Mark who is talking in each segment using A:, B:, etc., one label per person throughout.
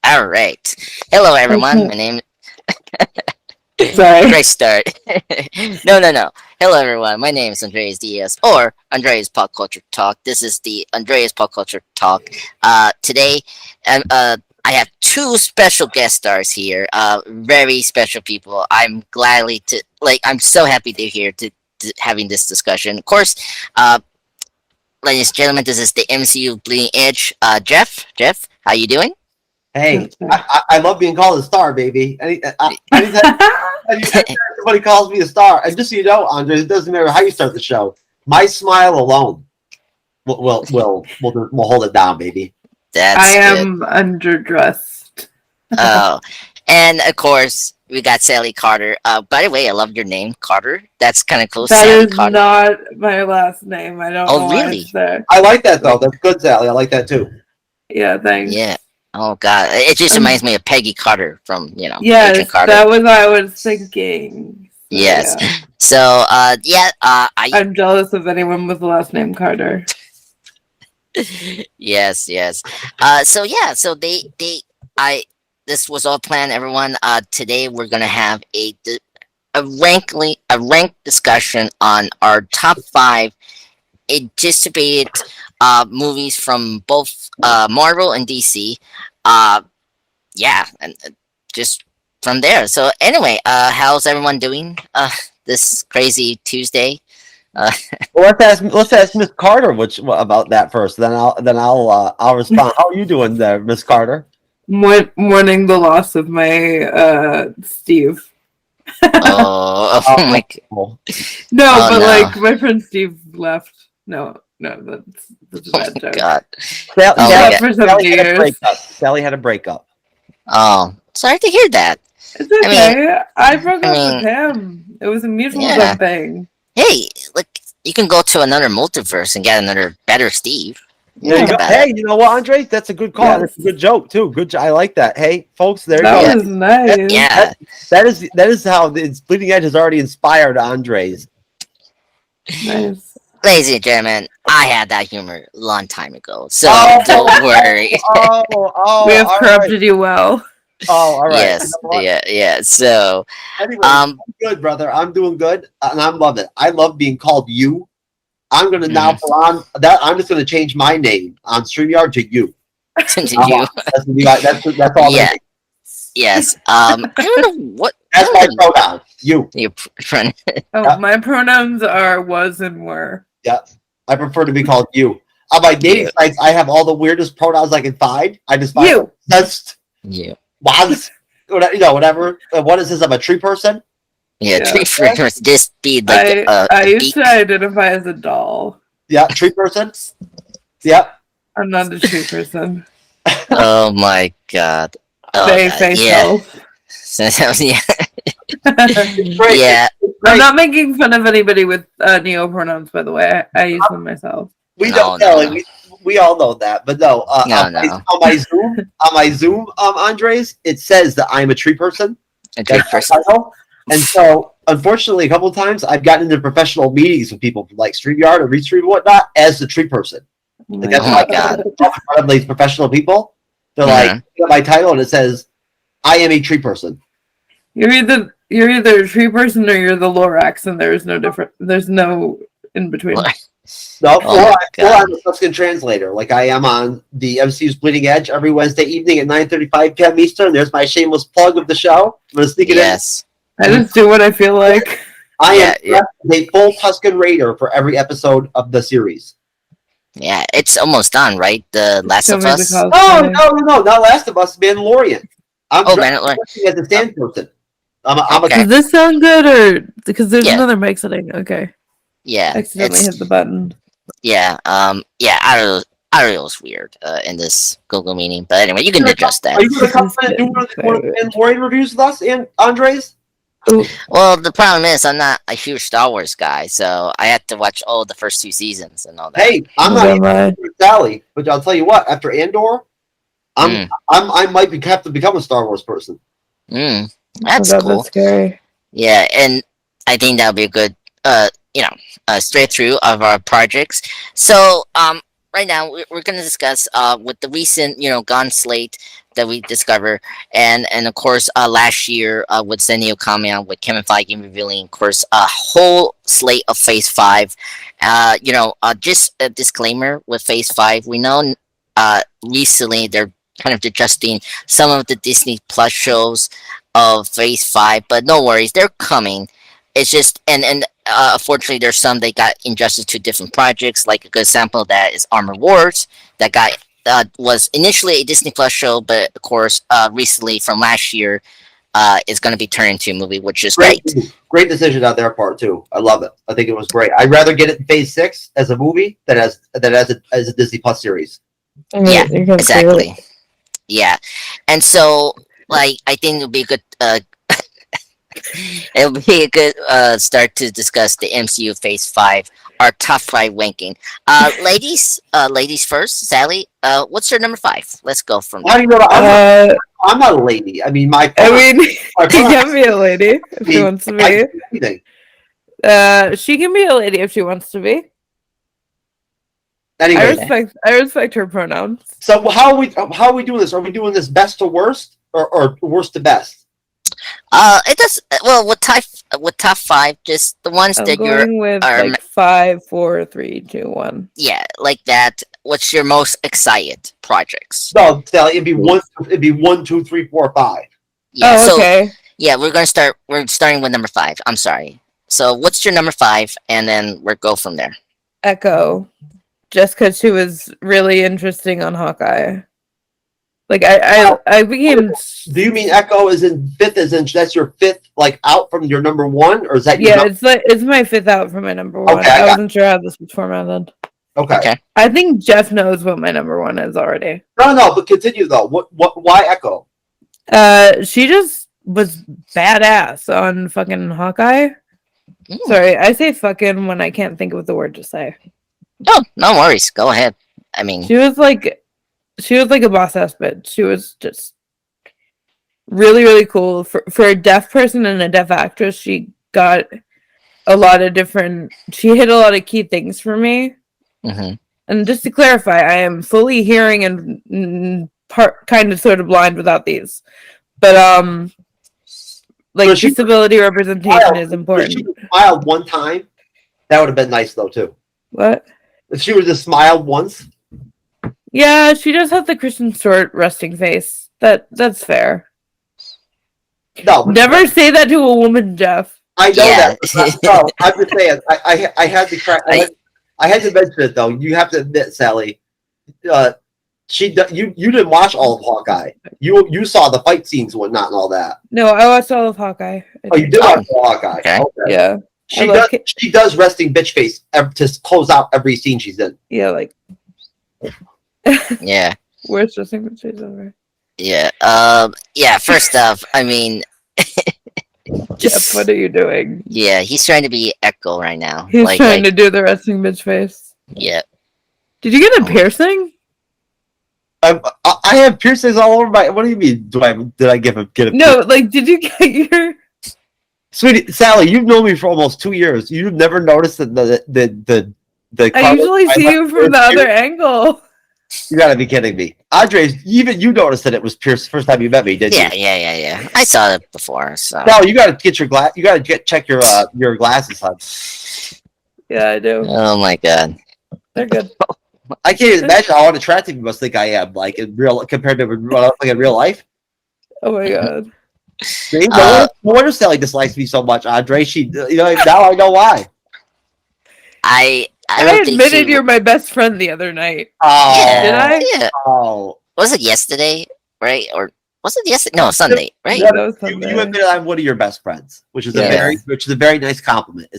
A: All right. Hello, everyone. My name.
B: Sorry.
A: Great start. No. Hello, everyone. My name is Andreas Diaz, or Andreas Pop Culture Talk. This is the Andreas Pop Culture Talk. Today, I have two special guest stars here. Very special people. I'm so happy they're here to having this discussion. Of course, uh, ladies and gentlemen, this is the MCU Bleeding Edge. Jeff, how you doing?
C: Hey, I love being called a star, baby. Anytime somebody calls me a star, and just so you know, Andre, it doesn't matter how you start the show. My smile alone will hold it down, baby.
A: That's
B: I
A: good.
B: am underdressed.
A: Oh, and of course we got Sally Carter. By the way, I love your name, Carter. That's kind of cool,
B: That
A: Sally
B: is
A: Carter.
B: not my last name. I don't
A: Oh,
B: know why
A: really?
B: it's there.
C: I like that though. That's good, Sally. I like that too.
B: Yeah, thanks.
A: Yeah. Oh God, it just reminds me of Peggy Carter from Agent
B: Yes,
A: Carter.
B: that was what I was thinking. So,
A: Yes.
B: yeah.
A: So
B: I'm jealous of anyone with the last name Carter.
A: yes. So this was all planned, everyone. Today we're gonna have a ranked discussion on our top 5 anticipated movies from both Marvel and DC. And just from there. So anyway, how's everyone doing this crazy Tuesday?
C: Well, let's ask Miss Carter about that first. Then I'll respond. How are you doing there, Miss Carter?
B: Mourning the loss of my Steve.
A: Oh my God.
C: Well,
B: No,
A: Oh,
B: but
A: no.
B: like my friend Steve left. No, that's a
A: Oh
B: bad
A: my
B: joke.
A: God.
C: Sally,
A: Oh,
C: Sally-
A: my
B: For
C: Sally
B: 70
C: had a
B: years.
C: breakup. Sally had a breakup.
A: Oh, sorry to hear that.
B: It's
A: I mean-
B: okay. I broke
A: I
B: up
A: mean,
B: with him. It was a mutual
A: yeah.
B: thing.
A: Hey, look, you can go to another multiverse and get another better Steve.
C: There you
A: Think
C: go.
A: about
C: Hey,
A: it.
C: you know what, Andre? That's a good call.
B: Yes.
C: That's a good joke too. I like that. Hey, folks, there you
B: That
C: go.
A: Yeah.
B: was nice.
A: Yeah.
C: That is how the Bleeding Edge has already inspired Andres.
B: Nice.
A: Ladies and gentlemen, I had that humor a long time ago, so
C: Oh.
A: don't worry.
C: Oh,
B: We have
C: all
B: corrupted you well.
C: right. Oh, all right.
A: Yes,
C: You know what?
A: yeah. So,
C: Anyway,
A: um,
C: I'm good, brother. I'm doing good, and I love it. I love being called you. I'm gonna now
A: Mhm.
C: put on that. I'm just gonna change my name on StreamYard to you.
A: you,
C: That's all.
A: yeah, yes. I don't know what.
C: That's my pronoun. You.
A: Your friend.
B: Oh,
C: Yeah.
B: my pronouns are was and were.
C: Yeah. I prefer to be called you. On my dating sites, I have all the weirdest pronouns I can find. I just find
B: You.
C: That's
A: You.
C: was. Whatever. What is this? I'm a tree person.
A: Yeah,
B: Yeah.
A: tree friends just be like
B: I
A: a
B: used
A: beat.
B: to identify as a doll.
C: Yeah, tree person. Yeah.
B: I'm not a tree person.
A: Oh my God. Oh,
B: They
A: God.
B: face
A: Yeah.
B: self.
A: Yeah.
C: Great.
A: Yeah.
B: I'm
C: Great.
B: not making fun of anybody with neo pronouns, by the way. I use them myself.
C: We
A: No,
C: don't know.
A: no.
C: We all know that, but no.
A: No,
C: on my Zoom, Andres, it says that I'm a tree person.
A: A tree
C: That's my
A: person.
C: title. And so, unfortunately, a couple of times I've gotten into professional meetings with people from like StreamYard or Restream and whatnot as the tree person. Like, that's
A: Oh
C: why
A: my God.
C: in front of these professional people. They're like, look at my title, and it says, "I am a tree person."
B: You're either a tree person or you're the Lorax, and there's no different. There's no in between.
C: No,
A: Oh my
C: or
A: God.
C: I'm a Tuscan translator, like I am on the MCU's Bleeding Edge every Wednesday evening at 9:35 p.m. Eastern. There's my shameless plug of the show. I'm gonna sneak it in.
A: Yes.
B: I just do what I feel like.
C: I am
A: Yeah.
C: a full Tuscan Raider for every episode of the series.
A: Yeah. It's almost done, right? The Last
B: Show
A: of
B: me the
A: Us.
B: cosplay.
C: No, not Last of Us, Mandalorian. I'm
A: Oh,
C: dressed
A: Mandalorian.
C: as a stand person. I'm
A: Okay.
B: Does this sound good, or because there's
A: Yeah.
B: another mic setting? Okay,
A: Yeah.
B: accidentally
A: It's
B: hit the button.
A: yeah. Yeah. I don't know. It was weird in this Google meeting, but anyway, you can adjust that.
C: Are you going to come and do one of the Mandalorian reviews with us, and Andres?
A: Well, the problem is I'm not a huge Star Wars guy, so I had to watch all the first 2 seasons and all that.
C: Hey, I'm
B: Oh,
C: not
B: am I?
C: even Sally, but I'll tell you what. After Andor, I might have to become a Star Wars person.
A: That's
B: Oh God,
A: cool.
B: That's scary.
A: Yeah, and I think that'll be a good, straight through of our projects. So, right now we're going to discuss with the recent Gone slate that we discover, and of course last year with Zenio Kamiya with Kevin Feige revealing, of course, a whole slate of Phase 5. Just a disclaimer with Phase 5, we know recently they're kind of adjusting some of the Disney Plus shows of Phase 5, but no worries, they're coming. It's just, and unfortunately, there's some they got injustice to different projects. Like a good example of that is Armor Wars, that got was initially a Disney Plus show, but of course, recently from last year, is going to be turned into a movie, which is great.
C: Great decision on their part too. I love it. I think it was great. I'd rather get it in Phase 6 as a movie than as a Disney Plus series.
A: Yeah, exactly. Yeah, and so like I think it would be a good. It would be a good start to discuss the MCU Phase 5, our top 5 ranking. Ladies first. Sally, what's your number 5? Let's go from
C: How do you know? I'm not a lady. I mean,
B: she can be a lady if she wants to be. She can be a lady if she wants to be.
C: Anyway,
B: I respect her pronouns.
C: So how are we doing this? Are we doing this best to worst or worst to best?
A: It does well with top 5, just the ones that you're
B: with like 5, 4, 3, 2, 1.
A: Yeah, like that. What's your most excited projects?
C: No, Sally, it'd be 1, 2, 3, 4, 5.
A: Yeah,
B: oh, okay.
A: So yeah, we're starting with number 5. I'm sorry. So what's your number 5, and then we'll go from there.
B: Echo, just because she was really interesting on Hawkeye. Like I became.
C: Do you mean Echo is in 5th? As in that's your 5th, like out from your number 1, or is that?
B: Yeah, it's my 5th out from my number 1.
C: Okay,
B: I wasn't sure how this was formatted.
C: Okay.
B: I think Jeff knows what my number 1 is already.
C: No, but continue though. Why Echo?
B: She just was badass on fucking Hawkeye. Sorry, I say fucking when I can't think of the word to say.
A: No worries. Go ahead. I mean,
B: she was like a boss ass bitch. She was just really, really cool. For a deaf person and a deaf actress, she got a lot of different. She hit a lot of key things for me.
A: Mm-hmm.
B: And just to clarify, I am fully hearing and kind of sort of blind without these. But like disability representation is important.
C: If she smiled one time, that would have been nice though too.
B: What?
C: If she would have smiled once.
B: Yeah, she does have the Kristen Stewart resting face. That's fair.
C: No,
B: never say that to a woman, Jeff.
C: I know that. No, I'm just saying. I had to crack. I had to mention it though. You have to admit, Sally. You didn't watch all of Hawkeye. You saw the fight scenes and whatnot and all that.
B: No, I watched all of Hawkeye.
C: Oh, you did watch all of Hawkeye.
A: Okay.
B: Yeah.
C: She does resting bitch face to close out every scene she's in.
B: Yeah, like.
A: Yeah.
B: Where's resting bitch face over?
A: Yeah. Yeah. First off, I mean.
B: Jeff, what are you doing?
A: Yeah, he's trying to be Echo right now.
B: He's trying to do the resting bitch face.
A: Yeah.
B: Did you get a piercing?
C: I have piercings all over my. What do you mean? Did I get a?
B: No, like, did you get your?
C: Sweetie Sally, you've known me for almost 2 years. You've never noticed that the.
B: I usually see you from the other angle.
C: You gotta be kidding me, Andres. Even you noticed that it was pierced the first time you met me, didn't you?
A: Yeah. I saw it before. So
C: no, you gotta get your glass. You gotta check your glasses, hon.
B: Yeah, I do.
A: Oh my god,
B: they're good.
C: I can't even imagine how unattractive you must think I am, like in real compared to in real life.
B: Oh my god.
C: See, no wonder Sally dislikes me so much, Andre. She, now I know why.
A: I
B: admitted you're my best friend the other night.
C: Oh,
A: yeah,
B: did I?
A: Yeah.
C: Oh,
A: was it yesterday? Right? Or was it yesterday? No, Sunday. Right?
B: Yeah, that was Sunday.
C: You admitted I'm one of your best friends, which is a very nice compliment.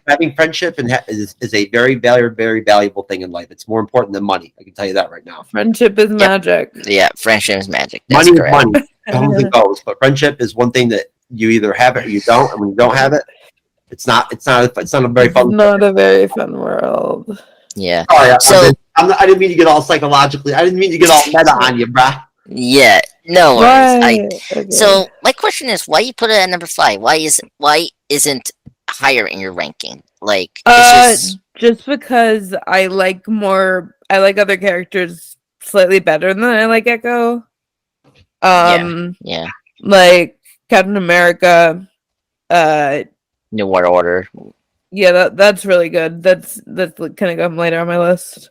C: Having friendship is a very valuable thing in life. It's more important than money. I can tell you that right now.
B: Friendship is magic.
A: Yeah, friendship is magic. That's
C: money
A: correct.
C: is money. Comes and goes, but friendship is one thing that you either have it or you don't. And when you don't have it, it's not a very fun.
B: It's not a very fun world.
A: Yeah.
C: Oh, yeah.
A: So
C: I didn't mean to get all psychologically. I didn't mean to get all meta on you, bruh.
A: yeah, no worries.
B: Okay.
A: So my question is, why you put it at number 5? Why isn't higher in your ranking? Like, it's
B: just because I like other characters slightly better than I like Echo.
A: Yeah.
B: Like Captain America.
A: New World Order.
B: Yeah, that's really good. That's kind of come later on my list.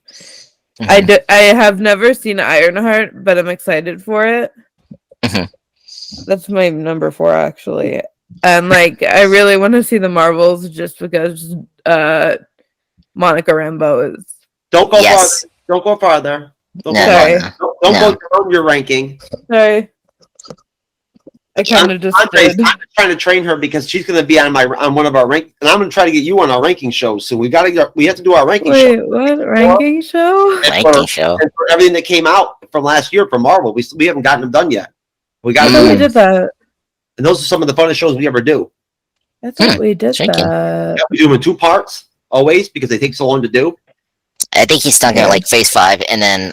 A: Mhm.
B: I have never seen Ironheart, but I'm excited for it.
A: Mhm.
B: That's my number 4 actually. And like I really want to see the Marvels just because Monica Rambeau is.
C: Don't go farther.
A: Yes.
C: Don't go farther. Don't
A: No,
C: go
A: no,
B: Sorry.
A: no,
C: Don't
A: no.
C: go down your ranking.
B: Sorry. I kind of just
C: Andre's
B: did.
C: I'm trying to train her because she's going to be on one of our rank, and I'm going to try to get you on our ranking shows. So we have to do our ranking show.
B: Wait, what ranking show?
A: Ranking show.
C: And for everything that came out from last year for Marvel, we haven't gotten them done yet. We got
B: I
C: to
B: thought
C: do
B: we
C: it,
B: did that.
C: and those are some of the funnest shows we ever do.
B: I thought we did
A: Shaking.
B: that.
C: Yeah, we do them in 2 parts always because they take so long to do.
A: I think he's talking
B: Yeah.
A: like Phase 5, and then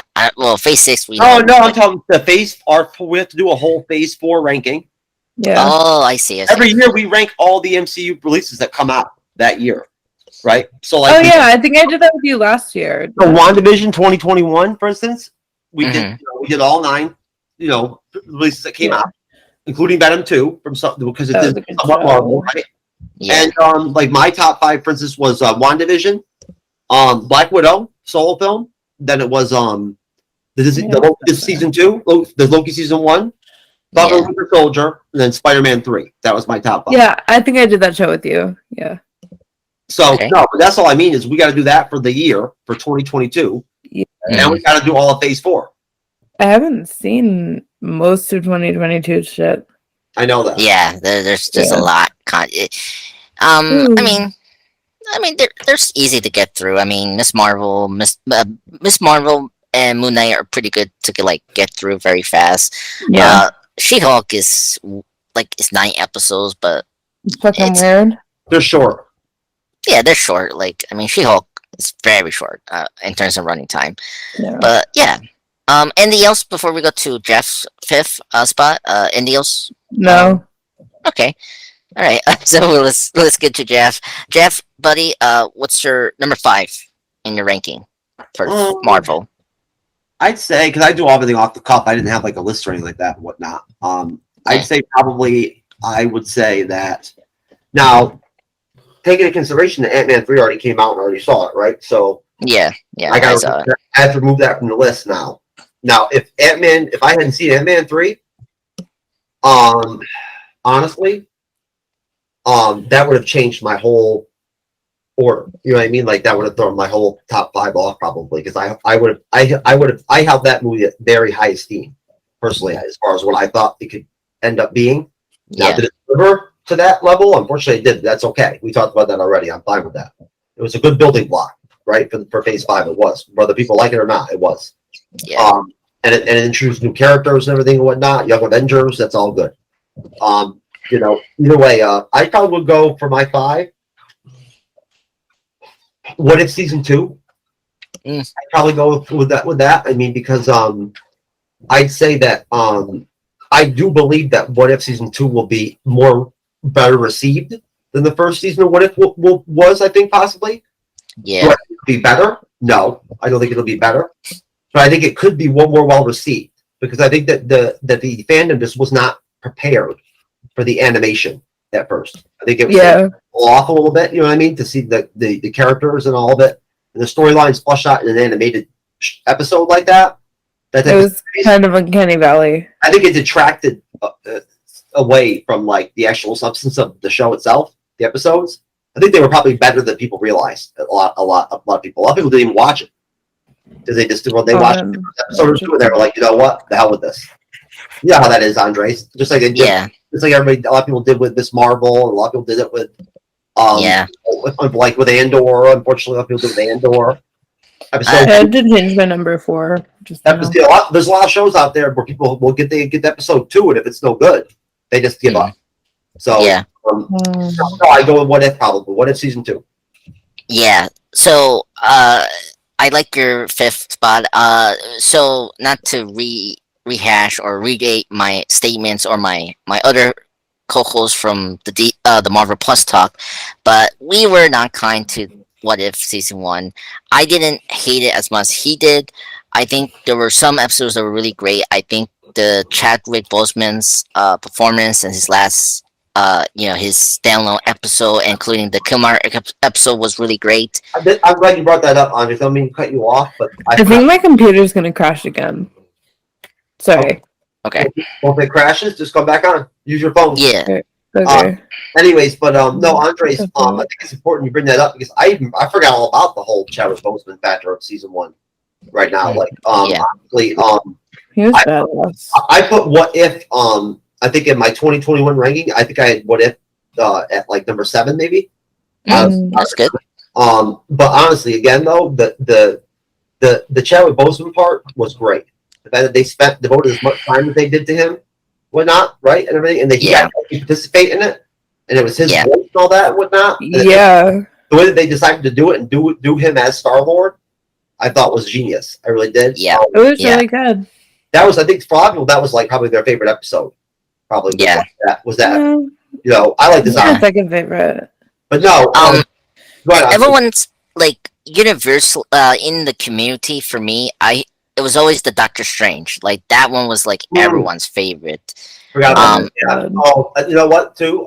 A: Phase 6.
C: Oh no, I'm talking the phase. We have to do a whole Phase 4 ranking.
B: Yeah.
A: Oh, I see.
C: Every year we rank all the MCU releases that come out that year, right? So like,
B: Oh yeah, I think I did that with you last year.
C: so WandaVision 2021, for instance, we
A: Mhm.
C: did all 9, releases that came
B: Yeah.
C: out, including Venom 2 from something because it
B: That was
C: did
B: a good
C: somewhat
B: show.
C: Marvel, right?
A: Yeah.
C: And like my top 5, for instance, was WandaVision, Black Widow solo film. Then it was the Loki season 2, the Loki season 1, Falcon
A: Yeah.
C: Winter Soldier, and then Spider-Man 3. That was my top 5.
B: Yeah, I think I did that show with you. Yeah.
C: So
A: Okay.
C: no, but that's all I mean is we got to do that for the year for 2022,
B: Yeah.
C: and we got to do all of Phase 4.
B: I haven't seen most of 2022 shit.
C: I know that.
A: Yeah, there's just a
B: Yeah.
A: lot.
B: Ooh.
A: I mean, there's easy to get through. I mean, Miss Marvel and Moon Knight are pretty good to get through very fast.
B: Yeah.
A: She-Hulk is 9 episodes, but
B: It's fucking
A: it's-
B: weird.
C: They're short.
A: yeah, they're short. She-Hulk is very short in terms of running time.
B: Yeah.
A: But yeah. Anything else before we go to Jeff's 5th spot? Anything else?
B: No.
A: Okay. All right. So let's get to Jeff. Jeff, buddy, what's your number 5 in your ranking for Marvel?
C: I'd say because I do everything off the cuff. I didn't have like a list or anything like that and whatnot. I'd say probably I would say that now taking into consideration that Ant-Man 3 already came out and already saw it, right? So
A: Yeah,
C: I
A: saw it.
C: have to remove that from the list now. Now, if I hadn't seen Ant-Man 3, honestly, that would have changed my whole order. You know what I mean? Like that would have thrown my whole top 5 off probably because I held that movie at very high esteem personally as far as what I thought it could end up being. Now,
A: Yeah.
C: did it deliver to that level? Unfortunately, it did. That's okay. We talked about that already. I'm fine with that. It was a good building block, right? For Phase 5, it was. Whether people like it or not, it was.
A: Yeah.
C: And it introduced new characters and everything and whatnot. Young Avengers, that's all good. Either way, I probably would go for my 5. What if season 2? I'd probably go with that. I mean, because I'd say that I do believe that What If season 2 will be better received than the first season of What If was. I think possibly.
A: Yeah.
C: Will it be better? No, I don't think it'll be better. But I think it could be more well received because I think that the fandom just was not prepared for the animation at first. I think it was off a little bit. You know what I mean? To see the characters and all of it, and the storylines flushed out in an animated episode like that.
B: It was kind of uncanny valley.
C: I think it detracted away from like the actual substance of the show itself, the episodes. I think they were probably better than people realized. A lot of people didn't even watch it because they just watched the episode or 2 and they were like, you know what, the hell with this. You know how that is, Andres. Just like they did, just like everybody, a lot of people did with Miss Marvel, and a lot of people did it with like with Andor. Unfortunately, a lot of people did with Andor.
B: I did change my number 4.
C: There's a lot of shows out there where people will get episode 2, and if it's no good, they just give up. So I go with What If probably. What If season 2?
A: Yeah. So I like your 5th spot. So not to rehash or regate my statements or my other co-host from the Marvel Plus talk, but we were not kind to What If season one. I didn't hate it as much as he did. I think there were some episodes that were really great. I think the Chadwick Boseman's performance and his last his standalone episode, including the Kilmar episode, was really great.
C: I'm glad you brought that up, Andre. I don't mean to cut you off, but
B: I think my computer's gonna crash again. Sorry.
A: Okay.
C: Well, if it crashes, just come back on. Use your phone.
A: Yeah.
B: Okay.
C: Anyways, but no, Andres, I think it's important you bring that up because I forgot all about the whole Chadwick Boseman factor of season one. Right now, like honestly,
B: He was badass.
C: I put What If I think in my 2021 ranking, I think I had What If at like number 7 maybe.
A: That's good.
C: But honestly, again though, the Chadwick Boseman part was great. The fact that they devoted as much time as they did to him, whatnot, right, and everything, and he got to participate in it, and it was his voice and all that, whatnot.
B: Yeah.
C: The way that they decided to do it and do him as Star-Lord, I thought was genius. I really did.
A: Yeah.
B: It was really good.
C: That was, I think, for a lot of people, that was like probably their favorite episode. Probably.
A: Yeah.
C: Was that. You know, I like this.
B: Second favorite.
C: But no. Go ahead,
A: everyone's like universal in the community. For me, it was always the Doctor Strange. Like that one was like everyone's favorite.
C: Forgot about that. Yeah. Oh, you know what? Too.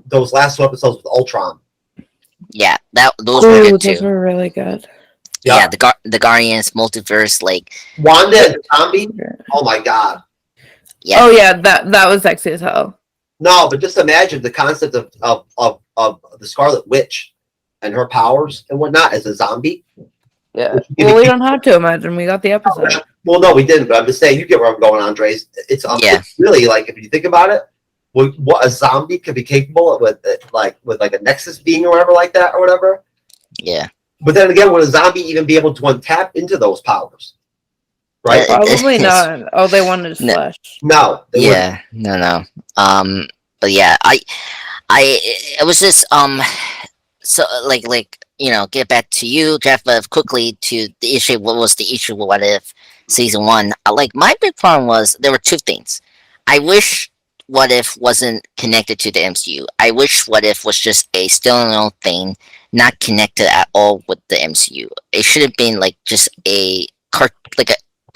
C: Those last 2 episodes with Ultron.
A: Yeah, those were good too.
B: Those were really good.
A: Yeah, the Guardians multiverse, like
C: Wanda and the zombie. Oh my god.
A: Yeah.
B: Oh yeah, that was sexy as hell.
C: No, but just imagine the concept of the Scarlet Witch and her powers and whatnot as a zombie.
B: Yeah. Well, we don't have to imagine. We got the episode.
C: Well, no, we didn't. But I'm just saying, you get where I'm going, Andres. It's really like if you think about it, what a zombie could be capable of with like a Nexus being or whatever like that or whatever.
A: Yeah.
C: But then again, would a zombie even be able to untap into those powers? Right?
B: Probably not. Oh, they wanted his flesh.
C: No.
A: Yeah. No. But yeah, it was just so like get back to you, Jeff, but quickly to the issue. What was the issue with What If season one? Like my big problem was there were 2 things. I wish What If wasn't connected to the MCU. I wish What If was just a standalone thing, not connected at all with the MCU. It should have been like just a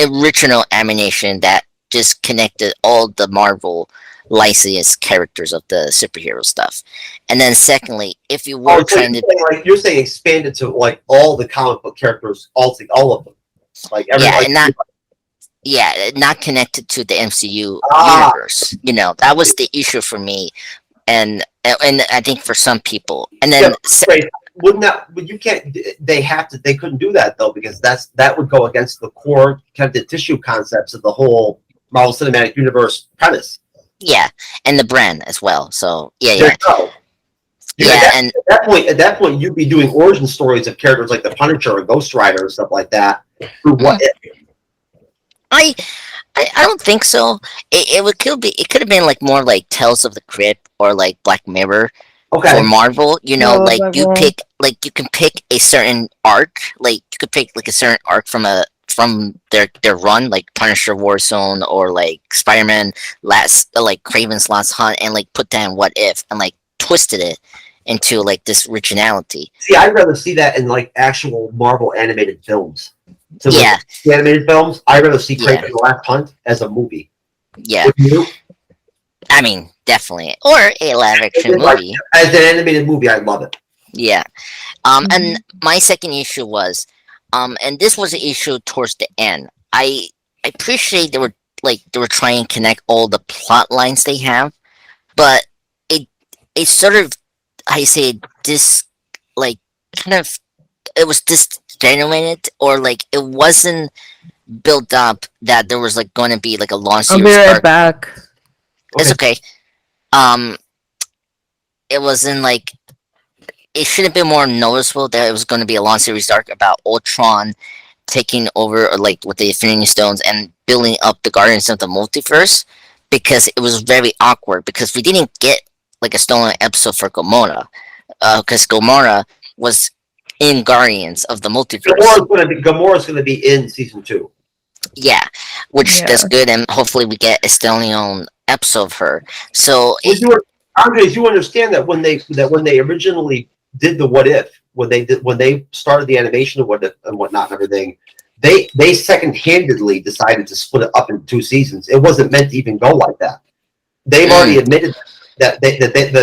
A: original animation that just connected all the Marvel licensed characters of the superhero stuff. And then secondly, if you were trying to
C: you're saying expanded to like all the comic book characters, all of them, like
A: not connected to the MCU universe. You know, that was the issue for me, and I think for some people. And then
C: you can't. They couldn't do that though because that would go against the core connected tissue concepts of the whole Marvel Cinematic Universe premise.
A: Yeah, and the brand as well. So yeah.
C: And at that point, you'd be doing origin stories of characters like the Punisher or Ghost Rider and stuff like that. What if?
A: I don't think so. It could have been like more like Tales of the Crypt or like Black Mirror for Marvel. You know, you can pick a certain arc. Like you could pick like a certain arc from their run, like Punisher Warzone or like Spider-Man Kraven's Last Hunt, and like put that in What If and like twisted it into like this originality.
C: See, I'd rather see that in like actual Marvel animated films. So
A: the
C: animated films, I'd rather see Kraven's Last Hunt as a movie.
A: Yeah. I mean, definitely. Or a live action movie.
C: As an animated movie, I love it.
A: Yeah. And my second issue was and this was an issue towards the end. I appreciate they were trying to connect all the plot lines they have, but it sort of it was disgenuine, or like it wasn't built up that there was like going to be like a long series.
B: I'll be right back.
A: It's okay. It wasn't like it should have been more noticeable that it was going to be a long series arc about Ultron taking over, or like with the Infinity Stones and building up the Guardians of the Multiverse, because it was very awkward because we didn't get like a stolen episode for Gamora, because Gamora was in Guardians of the Multiverse.
C: Gamora's going to be in season 2.
A: Yeah, which that's good, and hopefully we get a standalone episode of her. So
C: Well, Andres, you understand that when they originally did the What If, when they started the animation of What If and whatnot and everything, they second handedly decided to split it up into 2 seasons. It wasn't meant to even go like that. They've already
A: mm,
C: admitted that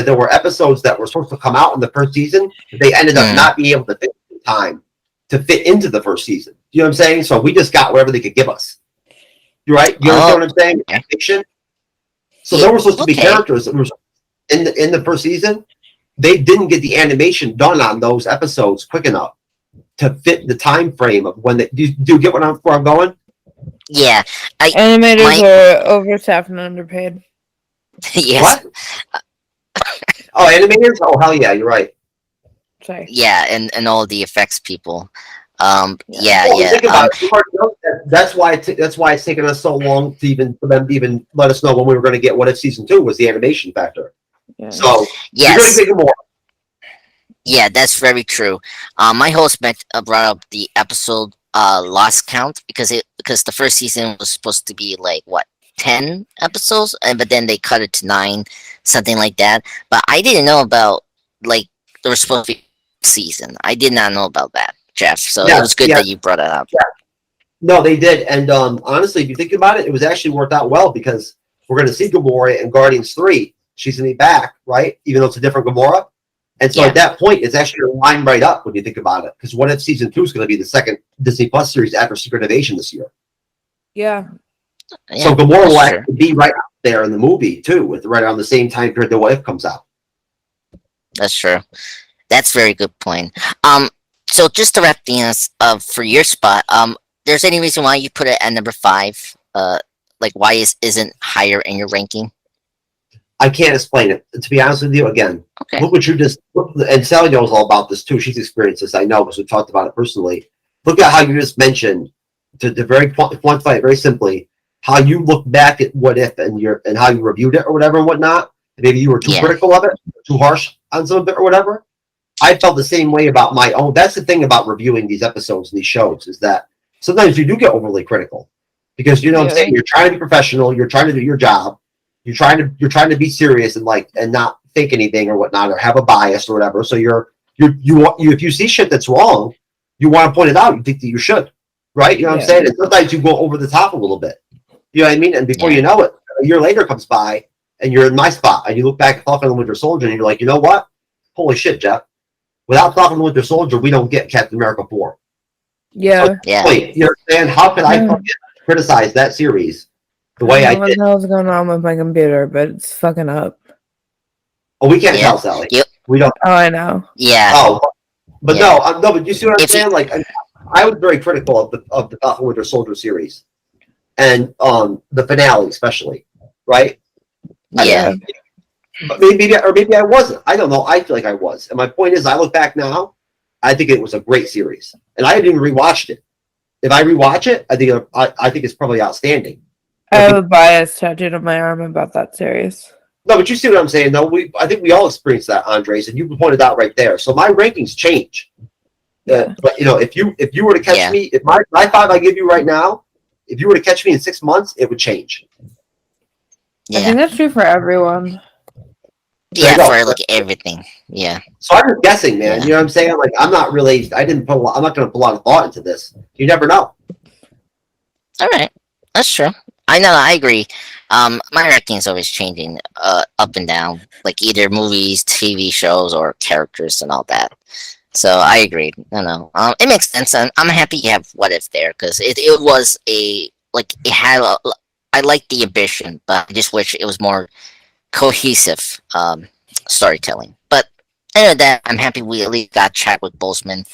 C: there were episodes that were supposed to come out in the first season, but they ended up
A: mm.
C: not being able to fit in time to fit into the first season. You know what I'm saying? So we just got whatever they could give us. You right? You
A: Oh,
C: understand what I'm saying?
A: okay.
C: Fiction. So
A: Yeah,
C: there were supposed to be
A: okay.
C: characters that were in the first season. They didn't get the animation done on those episodes quick enough to fit the time frame of when they do you get where I'm going?
A: Yeah, I
B: Animators
A: my
B: are overstaffed and underpaid.
A: yes,
C: What? Oh, animators? Oh, hell yeah, you're right.
B: Sorry.
A: yeah, and all the effects people.
B: Yeah.
A: Yeah,
C: Well,
A: yeah.
C: think about it. You already know that's why that's why it's taken us so long to even for them to even let us know when we were going to get What If season 2 was the animation factor.
B: Yeah.
C: So you're going to
A: Yes,
C: get more.
A: yeah, that's very true. My host brought up the episode lost count because the first season was supposed to be like what 10 episodes, and but then they cut it to 9, something like that. But I didn't know about like there was supposed to be a season. I did not know about that, Jeff. So it
C: Yes,
A: was good
C: yeah,
A: that you brought it up.
C: yeah. No, they did. And honestly, if you think about it, it was actually worked out well because we're going to see Gamora in Guardians 3. She's going to be back, right? Even though it's a different Gamora. And so
A: Yeah,
C: at that point, it's actually going to line right up when you think about it. Because What If season 2 is going to be the second Disney Plus series after Secret Invasion this year.
B: Yeah.
C: So
A: yeah,
C: Gamora
A: that's
C: will
A: true.
C: actually be right out there in the movie too, with right around the same time period that What If comes out.
A: That's true. That's a very good point. So just to wrap things up for your spot, there's any reason why you put it at number 5? Like why isn't higher in your ranking?
C: I can't explain it. To be honest with you, again,
A: Okay.
C: look what you just and Sally knows all about this too. She's experienced this, I know, because we talked about it personally. Look at how you just mentioned to very quantify it very simply, how you look back at What If and how you reviewed it or whatever and whatnot. Maybe you were too
A: Yeah.
C: critical of it, too harsh on some of it or whatever. I felt the same way about my own. That's the thing about reviewing these episodes and these shows is that sometimes you do get overly critical because you know what I'm
B: Yeah.
C: saying. You're trying to be professional. You're trying to do your job. You're trying to be serious and like and not think anything or whatnot or have a bias or whatever. So you if you see shit that's wrong, you want to point it out. You think that you should, right? You know what I'm
B: Yeah.
C: saying? And sometimes you go over the top a little bit. You know what I mean? And before
A: Yeah.
C: you know it, a year later comes by and you're in my spot and you look back at Falcon and the Winter Soldier and you're like, you know what? Holy shit, Jeff. Without Falcon and the Winter Soldier, we don't get Captain America 4. So,
B: Yeah.
A: Yeah.
C: wait, you understand? How could I
B: Yeah.
C: fucking criticize that series the
B: I
C: way
B: don't
C: I
B: know what
C: did?
B: the hell's going on with my computer, but it's fucking up.
C: Oh, we can't
A: Yeah.
C: tell, Sally.
A: You,
C: We don't.
B: Oh, I know.
A: yeah.
C: Oh, but
A: Yeah.
C: no, but you see what I'm
A: If you
C: saying? Like, I was very critical of the Falcon Winter Soldier series and the finale, especially, right? I
A: yeah.
B: Yeah.
C: but maybe I wasn't. I don't know. I feel like I was. And my point is, I look back now, I think it was a great series, and I haven't even rewatched it. If I rewatch it, I think it's probably outstanding.
B: I have a bias tattooed on my arm about that series.
C: No, but you see what I'm saying, though. I think we all experienced that, Andres, and you pointed out right there. So my rankings change.
B: Yeah.
C: But if you were to catch
A: Yeah.
C: me, if my 5 I give you right now, if you were to catch me in 6 months, it would change.
B: I
A: Yeah.
B: think that's true for everyone.
C: There
A: Yeah.
C: you go.
A: For like everything. Yeah.
C: So I'm just guessing, man.
A: Yeah.
C: You know what I'm saying? Like I'm not really. I didn't put. I'm not going to put a lot of thought into this. You never know.
A: All right. That's true. I know. I agree. My ranking is always changing, up and down, like either movies, TV shows, or characters and all that. So I agree. No, no. It makes sense, and I'm happy you have What If there because it was a like it had. I like the ambition, but I just wish it was more cohesive storytelling. But other than that, I'm happy we at least got Chadwick Boseman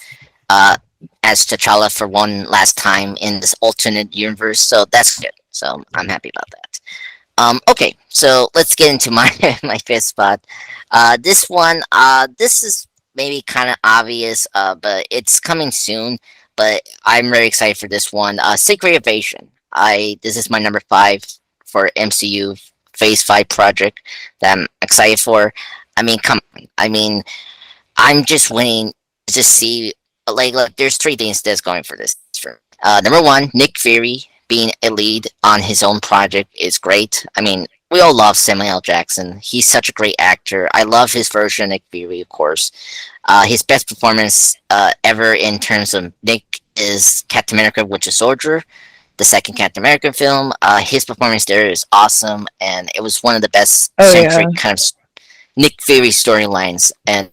A: uh, as T'Challa for one last time in this alternate universe. So that's good. So I'm happy about that. Okay, so let's get into my my fifth spot. This one, this is maybe kind of obvious, but it's coming soon. But I'm very excited for this one. Secret Invasion. This is my number 5 for MCU Phase 5 project that I'm excited for. I mean, come on. I mean, I'm just waiting to see. Like, look, there's 3 things that's going for this. Number one, Nick Fury being a lead on his own project is great. I mean, we all love Samuel L. Jackson. He's such a great actor. I love his version of Nick Fury, of course. His best performance ever in terms of Nick is Captain America: Winter Soldier, the second Captain America film. His performance there is awesome, and it was one of the best
B: Oh yeah.
A: centric kind of Nick Fury storylines. And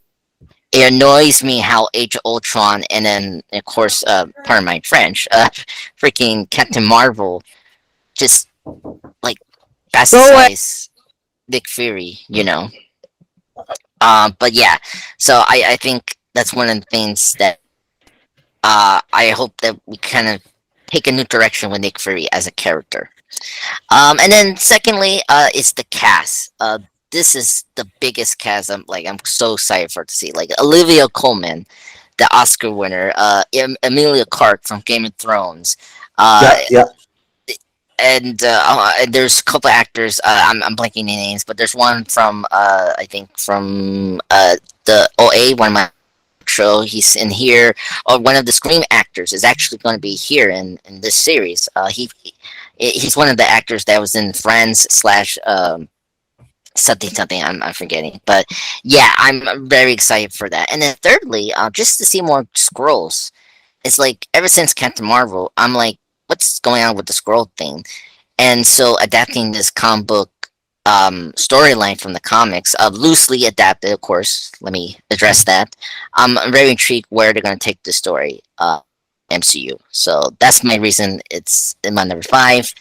A: it annoys me how Age of Ultron, and then of course, pardon my French, freaking Captain Marvel, just like
B: Go away.
A: bastardize Nick Fury, you know. But yeah, so I think that's one of the things that I hope that we kind of take a new direction with Nick Fury as a character. And then secondly, it's the cast. This is the biggest cast. I'm so excited for it to see. Like Olivia Colman, the Oscar winner, Emilia Clarke from Game of Thrones, uh,
C: Yeah,
A: and there's a couple actors. I'm blanking the names, but there's one from I think from the OA, one of my show. He's in here. Or one of the Scream actors is actually going to be here in this series. He's one of the actors that was in Friends slash something I'm forgetting. But yeah, I'm very excited for that. And then thirdly, just to see more scrolls. It's like ever since Captain Marvel, I'm like, what's going on with the scroll thing? And so adapting this comic book storyline from the comics, loosely adapted, of course. Let me address that. I'm very intrigued where they're going to take the story, MCU. So that's my reason it's in my number 5.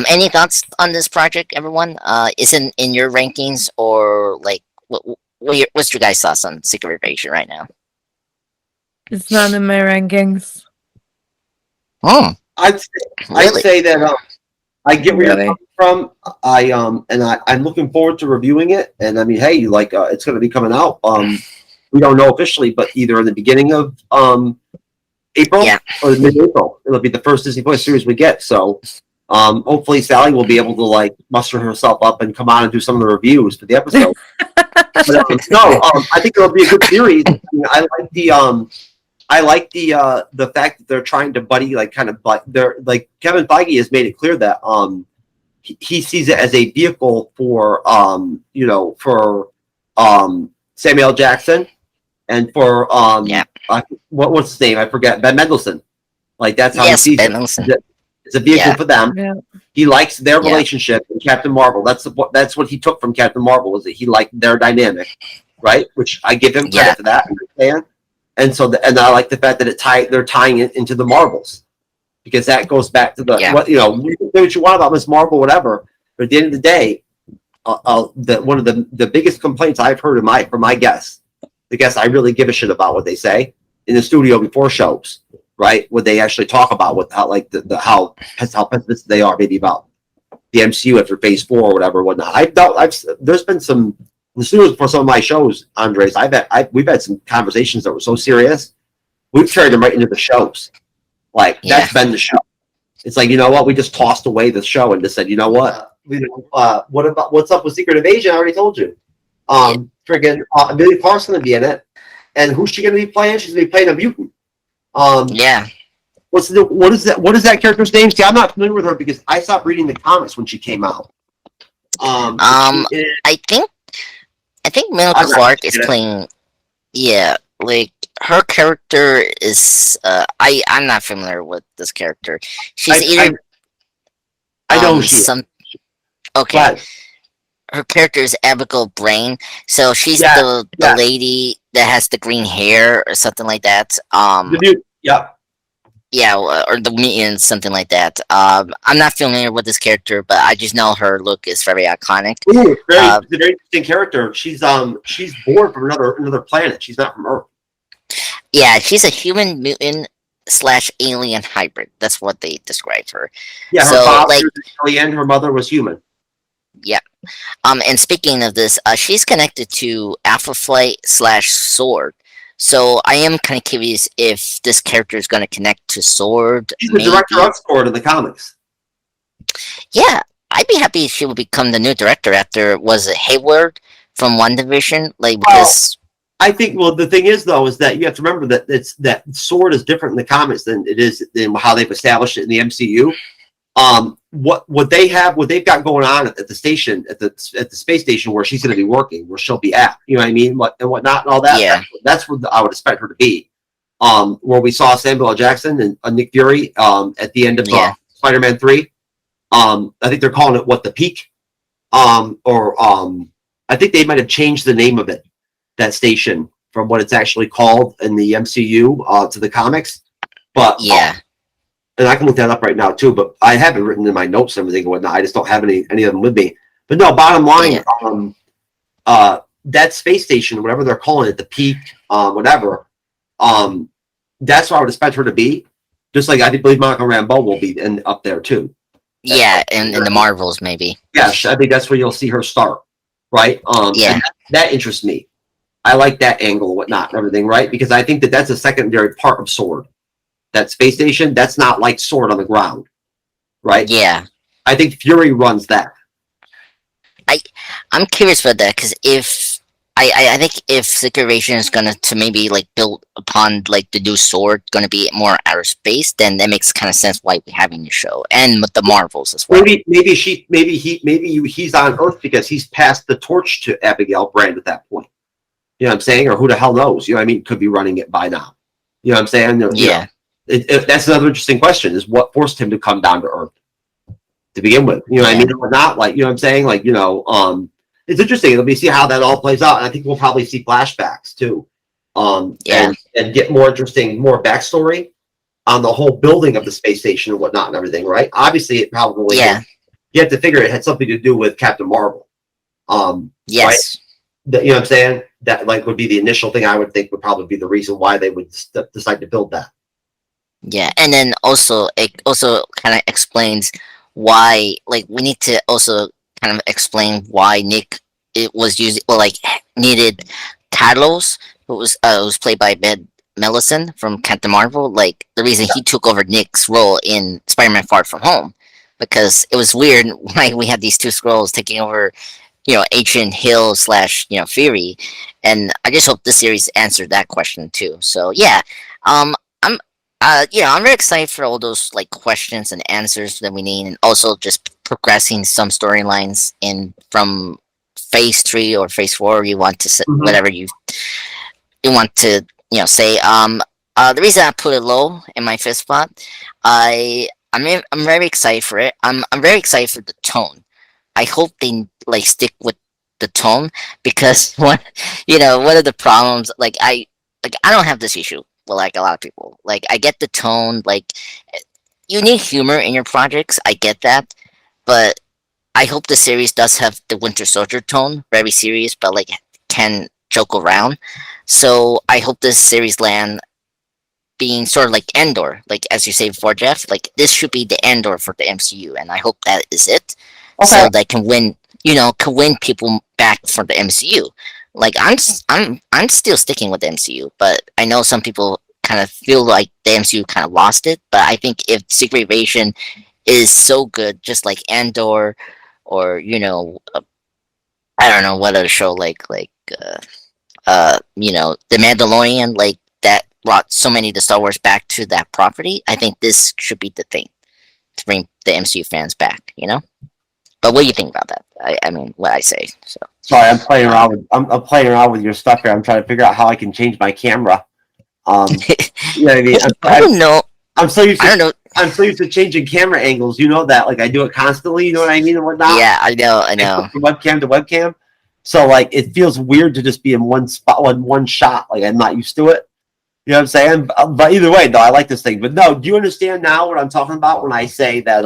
A: Any thoughts on this project, everyone? Is it in your rankings, or like what's your guys' thoughts on Secret Invasion right now?
B: It's not in my rankings.
A: Oh,
C: I'd
A: really?
C: say that I get where
B: Really?
C: you're coming from. I'm looking forward to reviewing it. And I mean, hey, like it's going to be coming out. We don't know officially, but either in the beginning of April
A: Yeah.
C: or mid-April, it'll be the first Disney Plus series we get. So hopefully Sally will be able to like muster herself up and come on and do some of the reviews for the episode. But, I think it'll be a good series. I mean, I like the fact that they're trying to buddy, like kind of, but they're like Kevin Feige has made it clear that he sees it as a vehicle for Samuel L. Jackson and for
A: Yeah.
C: what's his name? I forget. Ben Mendelsohn. Like that's how
A: Yes,
C: he sees
A: Ben
C: it.
A: Mendelsohn.
C: It's a vehicle
A: Yeah.
C: for them.
B: Yeah.
C: He likes their
A: Yeah.
C: relationship in Captain Marvel. That's what he took from Captain Marvel, was that he liked their dynamic, right? Which I give him credit
A: Yeah.
C: for that. I understand. And so, and I like the fact that they're tying it into the Marvels, because that goes back to the
A: Yeah.
C: you can say what you want about Miss Marvel, whatever. But at the end of the day, one of the biggest complaints I've heard from my guests, the guests I really give a shit about what they say in the studio before shows, right? What they actually talk about, what how like how pessimistic they are maybe about the MCU after Phase 4 or whatever, whatnot. There's been some in the studios for some of my shows, Andres. We've had some conversations that were so serious, we've turned them right into the shows. Like that's been the show. It's like, you know what? We just tossed away the show and just said, you know what? What's up with Secret Invasion? I already told you. Friggin' Amelia Clark's gonna be in it, and who's she gonna be playing? She's gonna be playing a mutant.
A: Yeah.
C: What is that character's name? See, I'm not familiar with her because I stopped reading the comics when she came out.
A: I think Mel
C: I'm not
A: Clark is
C: sure.
A: playing. Yeah, like her character is. I'm not familiar with this character. She's either
C: I know who she is.
A: some. Okay,
C: But
A: her character is Abigail Brain, so she's
C: Yeah,
A: the
C: yeah.
A: lady that has the green hair or something like that.
C: the dude, yeah.
A: Yeah, or the mutant, something like that. I'm not familiar with this character, but I just know her look is very iconic.
C: Ooh, it's
A: Uh,
C: a very interesting character. She's born from another planet. She's not from Earth.
A: Yeah, she's a human mutant slash alien hybrid. That's what they described her.
C: Yeah, her
A: So,
C: father
A: like,
C: was an alien, her mother was human.
A: yeah. And speaking of this, she's connected to Alpha Flight slash Sword. So I am kind of curious if this character is going to connect to Sword.
C: She's the director of Sword in the comics.
A: Yeah, I'd be happy if she would become the new director after, was it Hayward from WandaVision? Like, because
C: I think. Well, the thing is, though, is that you have to remember that Sword is different in the comics than it is in how they've established it in the MCU. what they've got going on at the station, at the space station where she's going to be working, where she'll be at, you know what I mean, and whatnot, and all that.
A: Yeah.
C: That's where I would expect her to be. Where we saw Samuel L. Jackson and Nick Fury at the end of Spider-Man 3. I think they're calling it the peak, I think they might have changed the name of it, that station, from what it's actually called in the MCU to the comics. But and I can look that up right now too, but I have it written in my notes and everything and whatnot. I just don't have any of them with me. But no, bottom line, that space station, whatever they're calling it, the peak, whatever, that's where I would expect her to be. Just like I believe Monica Rambeau will be up there too.
A: Yeah, in the Marvels maybe.
C: Yes, I think that's where you'll see her start, right? That interests me. I like that angle and whatnot and everything, right? Because I think that's a secondary part of Sword. That space station, that's not like Sword on the ground, right?
A: Yeah.
C: I think Fury runs that.
A: I'm curious about that because if I think if Secret Invasion is gonna to maybe like build upon like the new Sword gonna be more outer space, then that makes kind of sense why we're having the show and with the Marvels as well.
C: Maybe he's on Earth because he's passed the torch to Abigail Brand at that point. You know what I'm saying? Or who the hell knows? You know what I mean? Could be running it by now. You know what I'm saying?
A: Yeah.
C: That's another interesting question: is what forced him to come down to Earth to begin with? You know what I mean? Or not? Like, you know what I'm saying? Like, it's interesting. Let me see how that all plays out, and I think we'll probably see flashbacks too, and get more interesting, more backstory on the whole building of the space station and whatnot and everything. Right? Obviously, it probably you have to figure it had something to do with Captain Marvel.
A: Yes.
C: Right? You know what I'm saying? That like would be the initial thing I would think would probably be the reason why they would decide to build that.
A: Yeah, and then also it also kind of explains why, like, we need to also kind of explain why Nick it was using needed Talos, who was played by Ben Mendelsohn from Captain Marvel. Like the reason he took over Nick's role in Spider-Man: Far From Home, because it was weird. Like we had these two Skrulls taking over, Agent Hill / Fury, and I just hope this series answered that question too. So yeah, I'm I'm very excited for all those like questions and answers that we need, and also just progressing some storylines in from phase 3 or phase 4. You want to whatever you want to say. The reason I put it low in my fifth spot, I'm very excited for it. I'm very excited for the tone. I hope they like stick with the tone because one of the problems I don't have this issue. Well, like a lot of people, like I get the tone, like you need humor in your projects. I get that, but I hope the series does have the Winter Soldier tone, very serious, but like can joke around. So I hope this series land being sort of like Endor, like as you say before, Jeff. Like this should be the Endor for the MCU, and I hope that is it. Okay. So they can win, can win people back for the MCU. Like I'm still sticking with the MCU, but I know some people kind of feel like the MCU kind of lost it. But I think if Secret Invasion is so good, just like Andor, or I don't know what other show The Mandalorian, like that brought so many of the Star Wars back to that property. I think this should be the thing to bring the MCU fans back. But what do you think about that? I mean, what I say. So
C: sorry, I'm playing around with I'm playing around with your stuff here. I'm trying to figure out how I can change my camera. You know what I mean?
A: I don't know.
C: I'm so used to changing camera angles. You know that, like I do it constantly. You know what I mean and whatnot.
A: Yeah, I know.
C: From webcam to webcam. So like it feels weird to just be in one spot, one shot. Like I'm not used to it. You know what I'm saying? But either way, though, I like this thing. But no, do you understand now what I'm talking about when I say that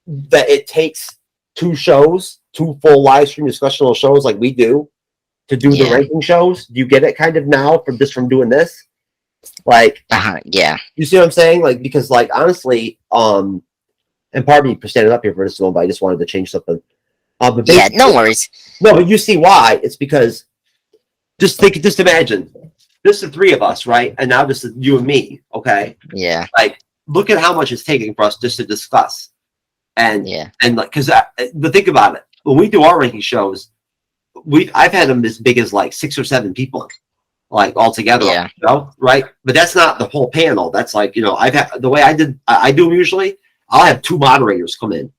C: that it takes two full live stream discussional shows like we do to do the ranking shows? Do you get it kind of now from doing this? Like, you see what I'm saying? Like, because like honestly, and pardon me for standing up here for this moment, but I just wanted to change something. But
A: no worries.
C: No, but you see why? It's because just imagine, just the three of us, right? And now just you and me, okay?
A: Yeah.
C: Like, look at how much it's taking for us just to discuss. And like, because but think about it, when we do our ranking shows, I've had them as big as like 6 or 7 people, like all together, right? But that's not the whole panel. That's like I've had the way I do them usually. I'll have two moderators come in,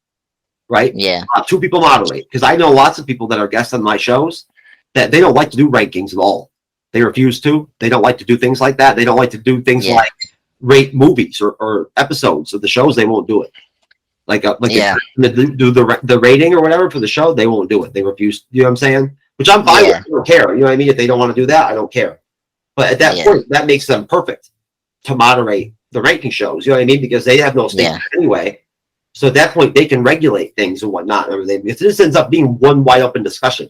C: right?
A: Yeah.
C: Two people moderate, because I know lots of people that are guests on my shows that they don't like to do rankings at all. They refuse to. They don't like to do things like that. They don't like to do things
A: Yeah.
C: like rate movies or episodes of the shows. They won't do it.
A: Yeah.
C: If they do the rating or whatever for the show, they won't do it. They refuse. You know what I'm saying? Which I'm fine with.
A: Yeah.
C: I don't care. You know what I mean? If they don't want to do that, I don't care. But at that
A: Yeah.
C: point, that makes them perfect to moderate the ranking shows. You know what I mean? Because they have no stake
A: Yeah.
C: anyway. So at that point, they can regulate things and whatnot and everything. If this ends up being one wide open discussion,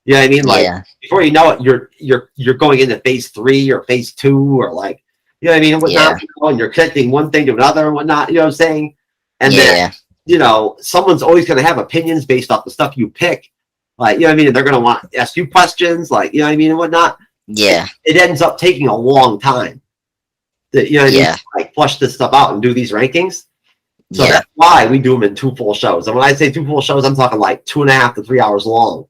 C: you know what I mean? Like
A: Yeah.
C: before you know it, you're going into phase 3 or phase 2 or like, you know what I mean, and whatnot. You know, and you're connecting one thing to another and whatnot. You know what I'm saying? And then
A: Yeah.
C: you know, someone's always going to have opinions based off the stuff you pick. Like, you know what I mean? And they're going to want to ask you questions, like, you know what I mean, and whatnot.
A: Yeah.
C: It ends up taking a long time to, you know what I mean,
A: Yeah.
C: like flush this stuff out and do these rankings. So
A: Yeah.
C: that's why we do them in 2 full shows. And when I say 2 full shows, I'm talking like 2.5 to 3 hours long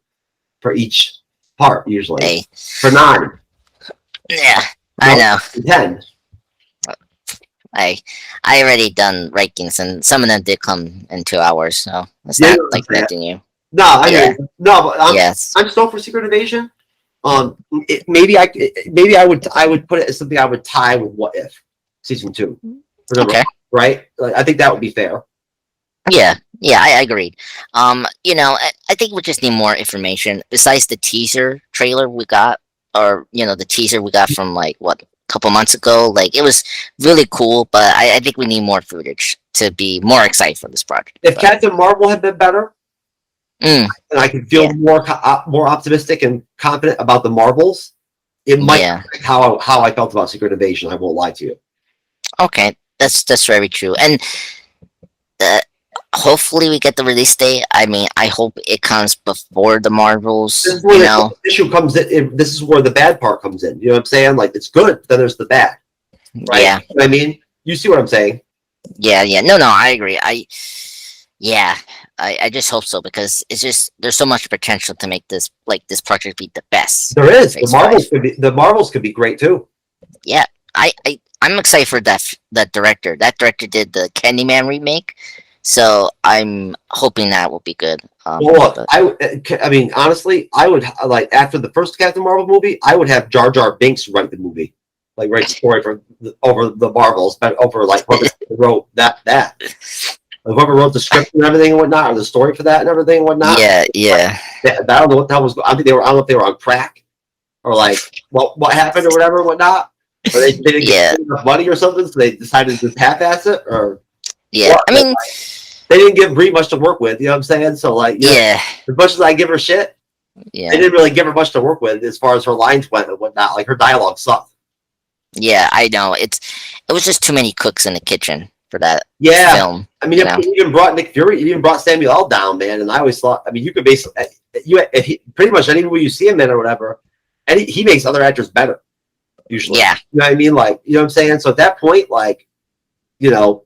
C: for each part, usually.
A: Hey.
C: For 9.
A: Yeah. I know.
C: 10.
A: I already done rankings, and some of them did come in 2 hours, so it's
C: Yeah,
A: not
C: you know
A: like
C: what I'm
A: nothing new.
C: No, I
A: Yeah.
C: mean, no, but
A: Yes.
C: I'm still for Secret Invasion. Maybe I would put it as something I would tie with What If season 2. For number
A: Okay.
C: right? Like, I think that would be fair.
A: Yeah. Yeah. I agreed. You know, I think we just need more information besides the teaser trailer we got, or the teaser we got from like what, a couple months ago. Like it was really cool, but I think we need more footage to be more excited for this project.
C: If
A: But,
C: Captain Marvel had been better,
A: mm,
C: and I could feel
A: Yeah.
C: more optimistic and confident about the Marvels, it might
A: yeah.
C: affect how I felt about Secret Invasion. I won't lie to you.
A: Okay. That's very true. And uh, hopefully we get the release date. I mean, I hope it comes before the Marvels.
C: This is where the issue comes in. This is where the bad part comes in. You know what I'm saying? Like it's good, then there's the bad. Right?
A: Yeah.
C: You know what I mean, you see what I'm saying?
A: Yeah. Yeah. No. I agree. Yeah. I just hope so, because it's just there's so much potential to make this project be the best.
C: There is.
A: Phase
C: The Marvels could be great too.
A: Yeah. I'm excited for that director. That director did the Candyman remake, so I'm hoping that will be good.
C: Well, look,
A: But-
C: I mean, honestly, I would like after the first Captain Marvel movie, I would have Jar Jar Binks write the movie, like write the story over the Marvels, but over like whoever wrote that. Like, whoever wrote the script and everything and whatnot, or the story for that and everything and whatnot.
A: Yeah. Yeah.
C: I don't know what that was. I don't know if they were on crack or like what happened or whatever and whatnot. Or they didn't get enough money or something, so they decided to half-ass it. Or
A: Yeah. I mean,
C: they didn't give Brie much to work with. You know what I'm saying? So like, you know,
A: yeah.
C: as much as I give her shit,
A: Yeah.
C: they didn't really give her much to work with as far as her lines went and whatnot. Like her dialogue sucked.
A: Yeah. I know. It was just too many cooks in the kitchen for that
C: Yeah,
A: film.
C: I mean, he even brought Nick Fury, he even brought Samuel L. down, man. And I always thought, I mean, you could basically, pretty much any movie you see him in or whatever, and he makes other actors better. Usually,
A: Yeah.
C: you know what I mean? Like, you know what I'm saying? So at that point, like, you know,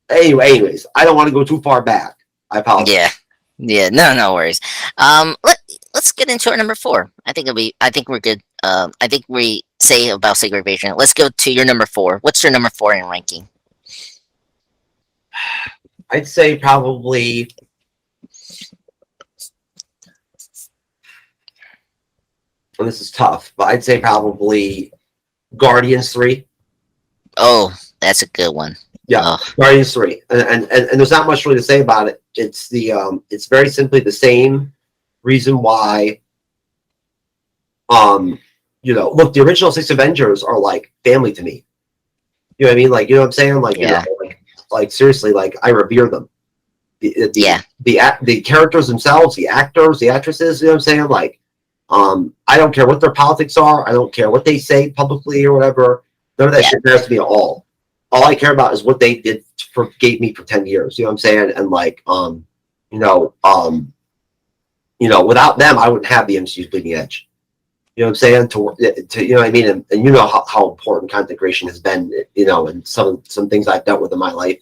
C: anyways, I don't want to go too far back. I apologize.
A: Yeah. Yeah. No worries. Let's get into our number 4. I think we're good. I think we say about Secret Invasion. Let's go to your number 4. What's your number 4 in ranking?
C: I'd say probably. Well, this is tough, but I'd say probably Guardians 3.
A: Oh, that's a good one.
C: Yeah,
A: Oh,
C: Guardians 3, and there's not much really to say about it. It's it's very simply the same reason why. Look, the original 6 Avengers are like family to me. You know what I mean? Like, you know what I'm saying? Like,
A: Yeah.
C: like seriously, like I revere them. The characters themselves, the actors, the actresses. You know what I'm saying? Like, I don't care what their politics are. I don't care what they say publicly or whatever. None of that shit matters to me at all. All I care about is what they gave me for 10 years. You know what I'm saying? And like, without them, I wouldn't have the MCU's Bleeding Edge. You know what I'm saying? To you know what I mean? And you know how important content creation has been, and some things I've dealt with in my life.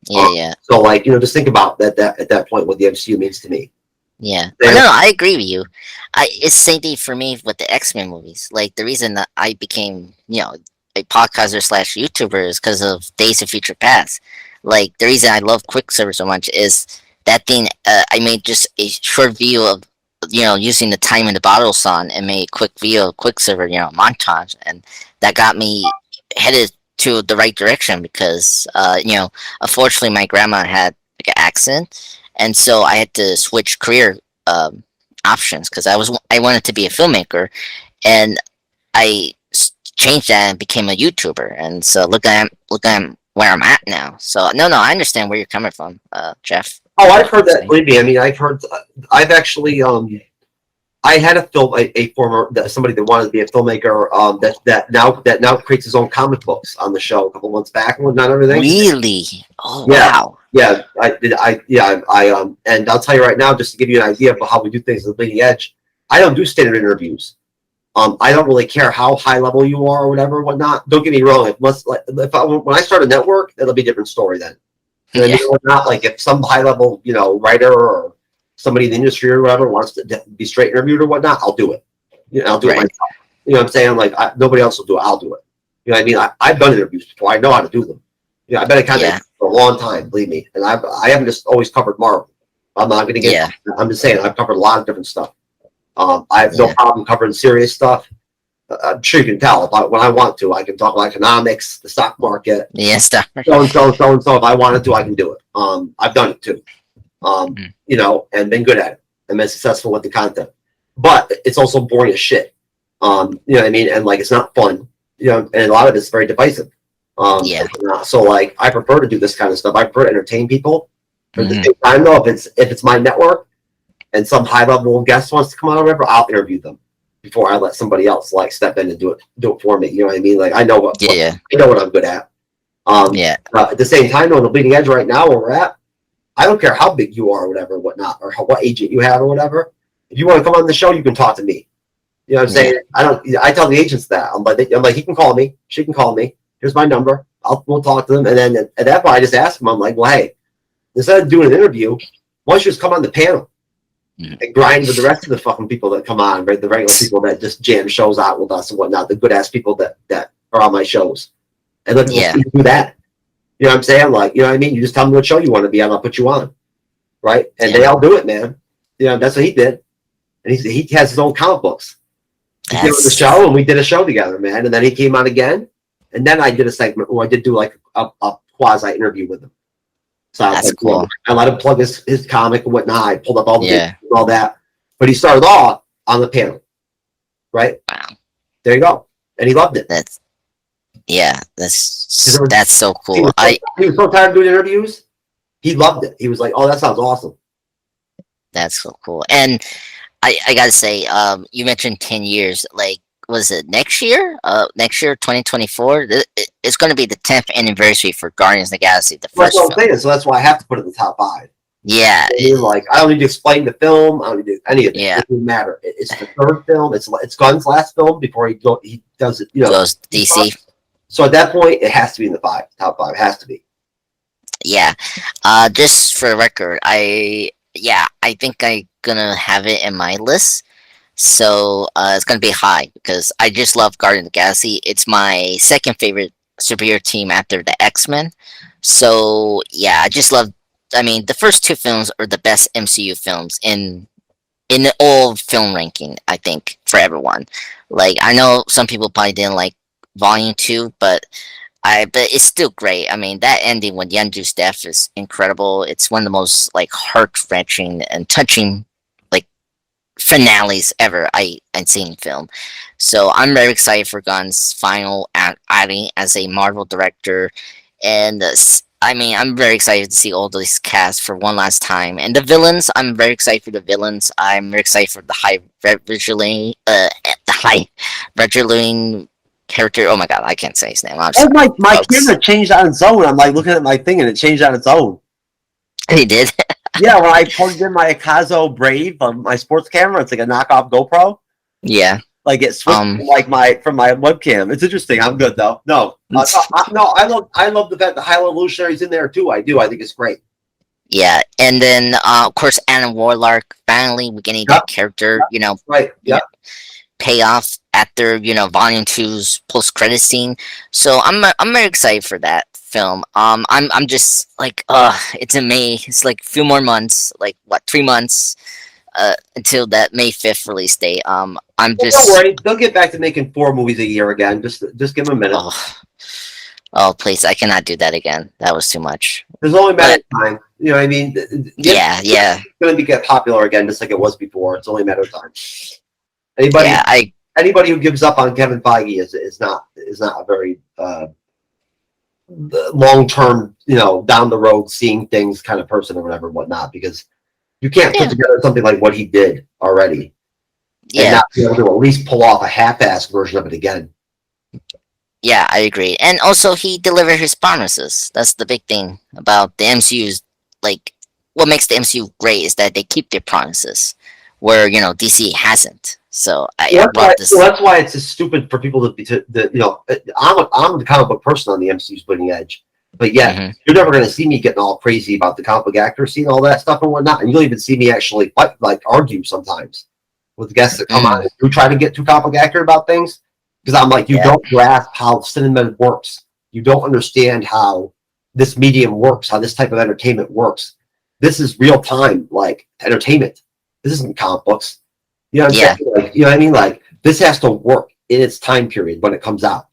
A: yeah.
C: So like, just think about that at that point what the MCU means to me.
A: Yeah.
C: Yeah.
A: No, I agree with you. It's the same thing for me with the X-Men movies. Like the reason that I became, a podcaster / YouTuber is because of Days of Future Past. Like the reason I love Quicksilver so much is that thing. I made just a short video of using the time in the bottle song and made a quick video of Quicksilver montage, and that got me headed to the right direction because unfortunately my grandma had like an accident, and so I had to switch career options because I wanted to be a filmmaker, and I changed that and became a YouTuber, and so look at where I'm at now. So no, I understand where you're coming from, Jeff.
C: Oh, I've heard that. Believe me, I mean, I've actually, I had a former somebody that wanted to be a filmmaker, that now creates his own comic books on the show a couple months back and whatnot, everything.
A: Really? Oh
C: Yeah.
A: wow.
C: Yeah, I did. And I'll tell you right now, just to give you an idea of how we do things at the Bleeding Edge, I don't do standard interviews. I don't really care how high level you are or whatever, whatnot. Don't get me wrong. When I start a network, it'll be a different story then. You know what I mean? Not like if some high level, writer or somebody in the industry or whatever wants to be straight interviewed or whatnot, I'll do it. I'll do it myself. You know what I'm saying? Like nobody else will do it. I'll do it. You know what I mean? I've done interviews before. I know how to do them. I've been a content for a long time, believe me. And I haven't just always covered Marvel. I'm not going to get. Yeah. I'm just saying I've covered a lot of different stuff. I have no problem covering serious stuff. I'm sure you can tell. When I want to, I can talk about economics, the stock market.
A: Yeah, stock market.
C: So. If I wanted to, I can do it. I've done it too. And been good at it and been successful with the content. But it's also boring as shit. You know what I mean? And like it's not fun. And a lot of it's very divisive. So like I prefer to do this kind of stuff. I prefer to entertain people. But at the same time, though, if it's my network and some high level guest wants to come on or whatever, I'll interview them before I let somebody else like step in and do it for me. You know what I mean? Like I know what I know what I'm good at. At the same time, though, on the Bleeding Edge right now where we're at, I don't care how big you are or whatever, whatnot, or what agent you have or whatever. If you want to come on the show, you can talk to me. You know what I'm saying? I tell the agents that. I'm like, he can call me. She can call me. Here's my number. We'll talk to them. And then at that point, I just ask them, I'm like, well, hey, instead of doing an interview, why don't you just come on the panel and grind with the rest of the fucking people that come on, right? The regular people that just jam shows out with us and whatnot, the good ass people that are on my shows. And let's do that. You know what I'm saying? Like, you know what I mean? You just tell me what show you want to be on, I'll put you on. Right? And they all do it, man. That's what he did. And he has his own comic books. He came on the show and we did a show together, man. And then he came on again. And then I did a segment where I did do like a quasi interview with him. So
A: that's cool.
C: I let him plug his comic and whatnot. I pulled up all the and all that. But he started off on the panel. Right?
A: Wow.
C: There you go. And he loved it.
A: That's so cool.
C: He was so tired of doing interviews. He loved it. He was like, "Oh, that sounds awesome."
A: That's so cool. And I gotta say, you mentioned 10 years. Like, was it next year? Next year, 2024. It's going to be the 10th anniversary for Guardians of the Galaxy. The first.
C: That's what I'm saying. So that's why I have to put it in the top 5.
A: Yeah.
C: I don't need to explain the film. I don't need to do any of it. Yeah. It doesn't matter. It's the third film. It's Gunn's last film before he does it. Goes
A: DC.
C: So at that point, it has to be in the top 5. It has to be.
A: Yeah. Just for the record, I think I'm gonna have it in my list. So it's gonna be high because I just love Guardians of the Galaxy. It's my second favorite superhero team after the X-Men. So yeah, I just love. I mean, the first 2 films are the best MCU films in the all film ranking. I think for everyone. Like I know some people probably didn't like Volume 2, but it's still great. I mean, that ending when Yondu's death is incredible. It's one of the most like heart-wrenching and touching like finales ever I've seen in film. So I'm very excited for Gunn's final outing as a Marvel director, and I mean, I'm very excited to see all these casts for one last time. And the villains, I'm very excited for the villains. I'm very excited for the High Regiling character. Oh my god, I can't say his name. I'm sorry,
C: my camera changed on its own. I'm like looking at my thing and it changed on its own.
A: He did.
C: Yeah, when I plugged in my Akazo Brave on my sports camera, it's like a knockoff GoPro.
A: Yeah.
C: Like it switched from my webcam. It's interesting. I'm good though. No, I love the fact that High Evolutionary's in there too. I do. I think it's great.
A: Yeah, and then of course Anna Warlock. Finally, we're getting that character.
C: Right. Yeah.
A: payoff after Volume Two's post credit scene. So I'm very excited for that film. I'm just like, it's in May. It's like a few more months, like what, 3 months, until that May 5th release date. I'm
C: Well, don't
A: just,
C: worry, they'll get back to making 4 movies a year again. Just give them a minute.
A: oh, oh, please, I cannot do that again. That was too much.
C: There's only a matter
A: But
C: of time. You know what I mean?
A: yeah, yeah,
C: It's going to get popular again, just like it was before. It's only a matter of time. Anybody
A: yeah.
C: anybody who gives up on Kevin Feige is not a very long term, down the road seeing things kind of person or whatever, whatnot. Because you can't put
A: Yeah,
C: together something like what he did already and
A: yeah,
C: not be able to at least pull off a half-assed version of it again.
A: yeah. I agree. And also, he delivered his promises. That's the big thing about the MCU's. Like, what makes the MCU great is that they keep their promises, where DC hasn't. So I
C: Well,
A: brought this.
C: that's why it's just stupid for people to be I'm the comic book person on the MCU's Bleeding Edge, but yet
A: Hmm.
C: you're never going to see me getting all crazy about the comic book accuracy and all that stuff and whatnot. And you'll even see me actually argue sometimes with guests that come on
A: Mm,
C: and do try to get too comic book accurate about things because I'm like, you
A: yeah,
C: don't grasp how cinema works. You don't understand how this medium works, how this type of entertainment works. This is real time like entertainment. This isn't comic books. You know what I'm
A: yeah,
C: saying? Like, you know what I mean? Like, this has to work in its time period when it comes out,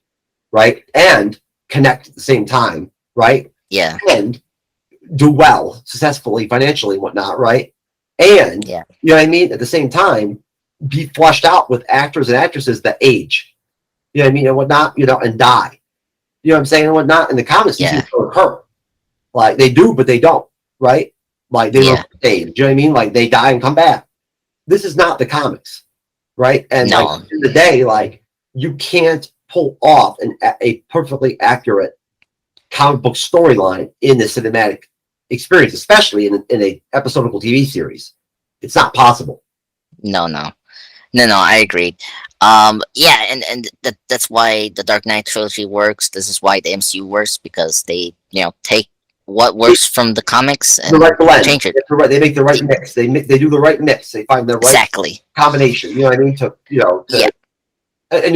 C: right? And connect at the same time, right?
A: yeah,
C: And do well, successfully, financially, and whatnot, right? And,
A: yeah,
C: you know what I mean? At the same time, be flushed out with actors and actresses that age, you know what I mean? And whatnot, and die. You know what I'm saying? And whatnot. In the comics, these things
A: yeah,
C: don't occur. Like, they do, but they don't, right? Like, they don't
A: yeah.
C: age. You know what I mean? Like, they die and come back. This is not the comics, right? And like
A: No,
C: in the day, like you can't pull off a perfectly accurate comic book storyline in the cinematic experience, especially in a episodical TV series. It's not possible.
A: no, no. No, no, I agree. Yeah, and that's why the Dark Knight trilogy works. This is why the MCU works, because they take what works from the comics
C: The right
A: and
C: blend.
A: change it.
C: They make the right mix. They do the right mix. They find the right
A: Exactly.
C: combination. You know what I mean?
A: Yeah,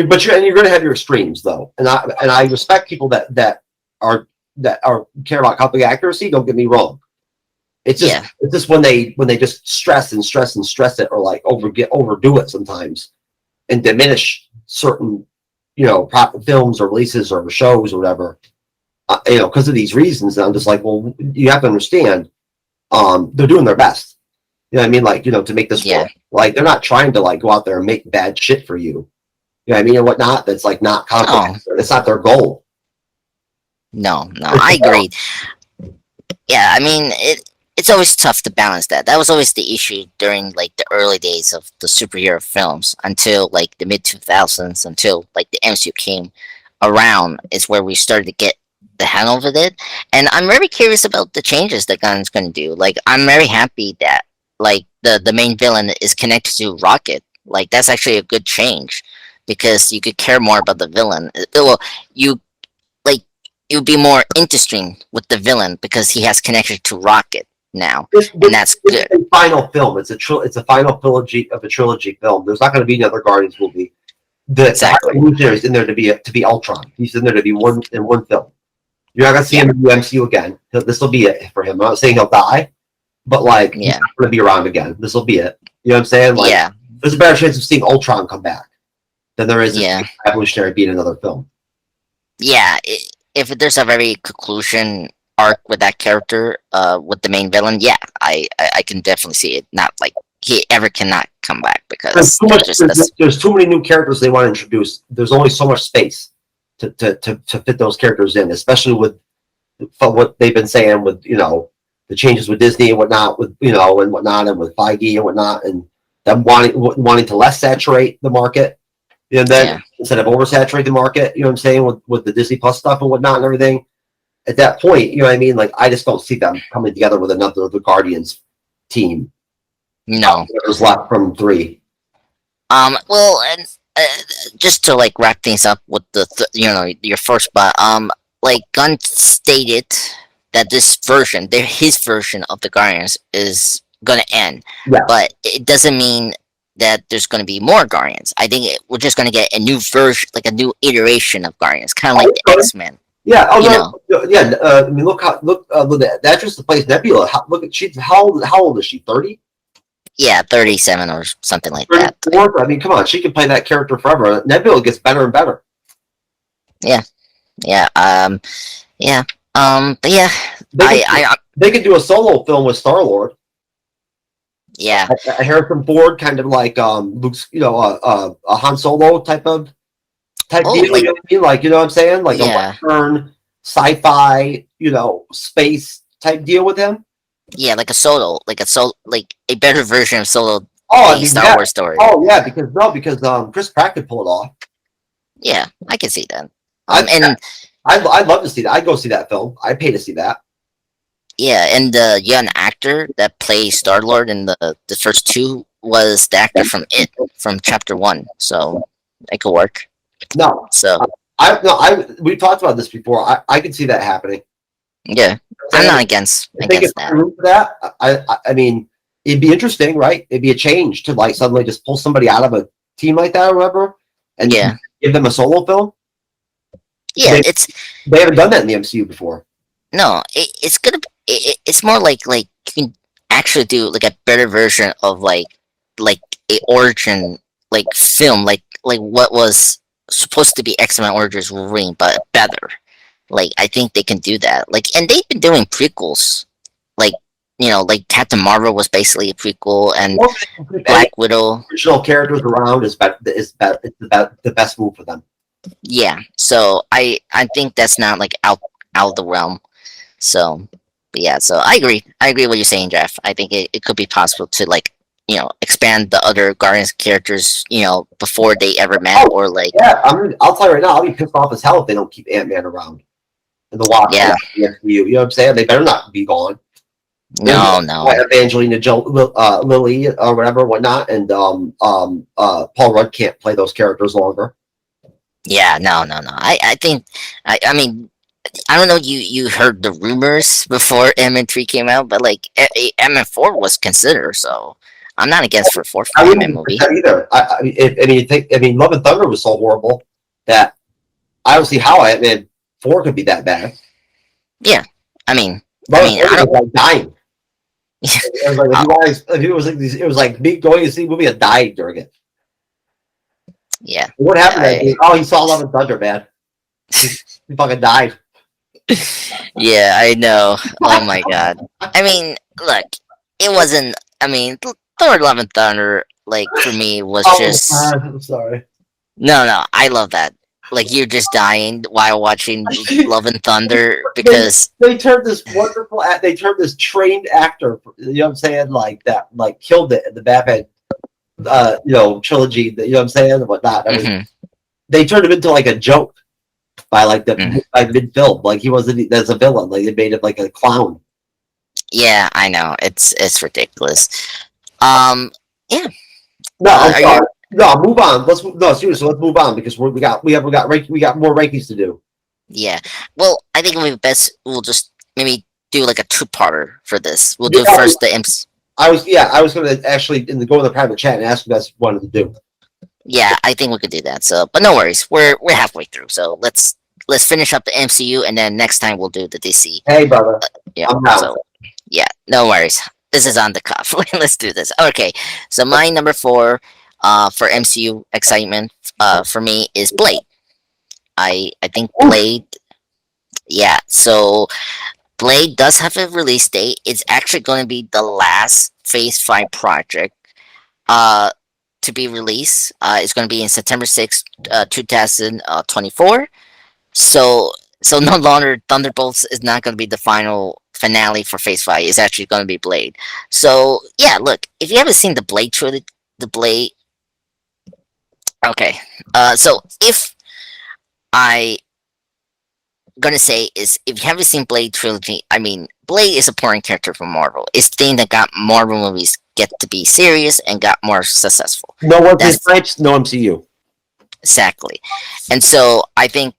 C: But you're going to have your extremes though, and I respect people are that are care about comic accuracy. Don't get me wrong.
A: yeah,
C: It's just when they just stress and stress and stress it or like overdo it sometimes and diminish certain films or releases or shows or whatever because of these reasons. And I'm just like, well, you have to understand, they're doing their best. You know what I mean? Like, to make this
A: yeah.
C: work. Like they're not trying to like go out there and make bad shit for you. You know what I mean? And whatnot. That's like not
A: No,
C: complicated. That's not their goal.
A: no, no. I agree. Yeah, I mean it's always tough to balance that. That was always the issue during like the early days of the superhero films until like the mid 2000s, until like the MCU came around, is where we started to get the hang of it. And I'm very curious about the changes that Gunn's going to do. Like, I'm very happy that like the main villain is connected to Rocket. Like, that's actually a good change because you could care more about the villain. Well, you like it would be more interesting with the villain because he has connection to Rocket now, and that's
C: It's
A: good.
C: a final film. It's a final trilogy of a trilogy film. There's not going to be another Guardians movie. The High
A: Exactly.
C: Evolutionary is in there to be Ultron. He's in there to be one film. You're not going to see
A: Yeah.
C: him in the MCU again. This will be it for him. I'm not saying he'll die, but like he's
A: Yeah.
C: not going to be around again. This will be it. You know what I'm saying? Like
A: Yeah.
C: there's a better chance of seeing Ultron come back than there is of
A: Yeah.
C: seeing High Evolutionary be in another film.
A: Yeah. If there's a very conclusion arc with that character, with the main villain, yeah, I can definitely see it. Not like he ever cannot come back
C: There's
A: because
C: too much.
A: just that's
C: There's too many new characters they want to introduce. There's only so much space to fit those characters in, especially with what they've been saying with the changes with Disney and whatnot, with and whatnot, and with Feige and whatnot, and them wanting to less saturate the market, and then
A: yeah.
C: instead of oversaturate the market, you know what I'm saying, with the Disney Plus stuff and whatnot and everything. At that point, you know what I mean. Like I just don't see them coming together with another of the Guardians team.
A: No.
C: Whatever's left from three.
A: Well, and just to like wrap things up with your first, but like Gunn stated that this version, his version of the Guardians is gonna end,
C: Yeah.
A: but it doesn't mean that there's going to be more Guardians. I think we're just going to get a new version, like a new iteration of Guardians, kind of like the
C: Okay.
A: X-Men.
C: Yeah. Oh
A: You
C: no.
A: know,
C: Yeah. I mean, look at the actress that plays Nebula. Look at she's how old is she? 30?
A: yeah, 37 or something like that.
C: 34? I mean, come on, she can play that character forever. Nebula gets better and better.
A: Yeah, yeah, yeah, but yeah,
C: They could,
A: I
C: they could do a solo film with Star Lord.
A: yeah,
C: A Harrison Ford, kind of like Luke's, a Han Solo type
A: oh,
C: deal.
A: like,
C: You know what I mean? Like, you know what I'm saying? Like a
A: yeah,
C: Western sci-fi, space type deal with him.
A: yeah, like a solo, like a better version of Solo,
C: Oh, I
A: a
C: mean,
A: Star
C: yeah.
A: Wars story.
C: Oh, yeah, because Chris Pratt could pull it off.
A: Yeah, I can see that.
C: I,
A: And
C: I'd love to see that. I'd go see that film. I'd pay to see that.
A: yeah, and yeah, an actor that plays Star Lord in the first two was the actor from It, from Chapter One, so it could work.
C: No,
A: So
C: we talked about this before. I could see that happening.
A: yeah, I'm not against
C: I think if
A: that.
C: room for that, I mean, it'd be interesting, right? It'd be a change to like suddenly just pull somebody out of a team like that or whatever, and
A: Yeah,
C: give them a solo film.
A: yeah,
C: They,
A: it's
C: they haven't done that in the MCU before.
A: no, it's gonna be, it's more like you can actually do like a better version of like a origin like film, like what was supposed to be X-Men Origins Wolverine, but better. Like I think they can do that. Like, and they've been doing prequels. Like, like Captain Marvel was basically a prequel, and
C: Or if any
A: Black Widow.
C: original characters around the best move for them.
A: Yeah. So I think that's not like out of the realm. So, but yeah. So I agree. I agree with what you're saying, Jeff. I think it could be possible to like expand the other Guardians characters before they ever met,
C: Oh,
A: or like
C: yeah, I'll tell you right now, I'll be pissed off as hell if they don't keep Ant-Man around in the Wasp.
A: yeah.
C: The MCU. You know what I'm saying? They better not be gone.
A: No, no.
C: Evangelina Lilly or whatever, whatnot, and Paul Rudd can't play those characters longer.
A: Yeah, no, no, no. I think I mean I don't know. You heard the rumors before MN3 came out, but like MN4 was considered, so I'm not against for a fourth
C: I
A: MN
C: wouldn't
A: movie.
C: that either. I mean, Love and Thunder was so horrible that I don't see how Ant-Man 4 could be that bad.
A: Yeah, I mean,
C: Love
A: I
C: and
A: mean, I
C: Thunder
A: don't.
C: was like dying. It was like it was like me going to see a movie and dying during it.
A: Yeah,
C: What happened that
A: I,
C: day? Oh, he saw Love and Thunder, man. He fucking died.
A: yeah, I know. Oh my god. I mean, look, it wasn't. I mean, Thor: Love and Thunder, like for me, was
C: Oh,
A: just
C: God, I'm sorry.
A: no, no. I love that. Like you're just dying while watching Love and Thunder
C: They,
A: because
C: they turned this wonderful, they turned this trained actor, you know what I'm saying, like that, like killed it in the Batman, trilogy, you know what I'm saying, and whatnot. I mean,
A: mhm.
C: they turned him into like a joke by
A: Mm.
C: by mid film, like he wasn't as a villain, like they made him like a clown.
A: Yeah, I know. It's ridiculous. Um, yeah.
C: No, I'm
A: Are you?
C: sorry. No, move on. Seriously, let's move on because we got more rankings to do.
A: Yeah. Well, I think maybe best we'll just maybe do like a two-parter for this. We'll do
C: Yeah,
A: first the imps.
C: I was going to actually go in the private chat and ask you guys what you wanted to do.
A: Yeah, I think we could do that. So, but no worries. We're halfway through. So let's finish up the MCU and then next time we'll do the DC.
C: Hey, brother,
A: Yeah.
C: I'm down.
A: So yeah, no worries. This is on the cuff. Let's do this. Okay. So my number 4, for MCU excitement, for me is Blade. I think Blade. Yeah. So Blade does have a release date. It's actually going to be the last Phase 5 project to be released. It's going to be in September 6th, 2024. So no longer Thunderbolts is not going to be the final finale for Phase 5. It's actually going to be Blade. So yeah, look, if you haven't seen the Blade trilogy, the Blade. Okay. So if I gonna say is if you haven't seen Blade trilogy, I mean Blade is a important character from Marvel. It's the thing that got Marvel movies get to be serious and got more successful.
C: No One Piece
A: That's
C: types, no MCU.
A: exactly. And so I think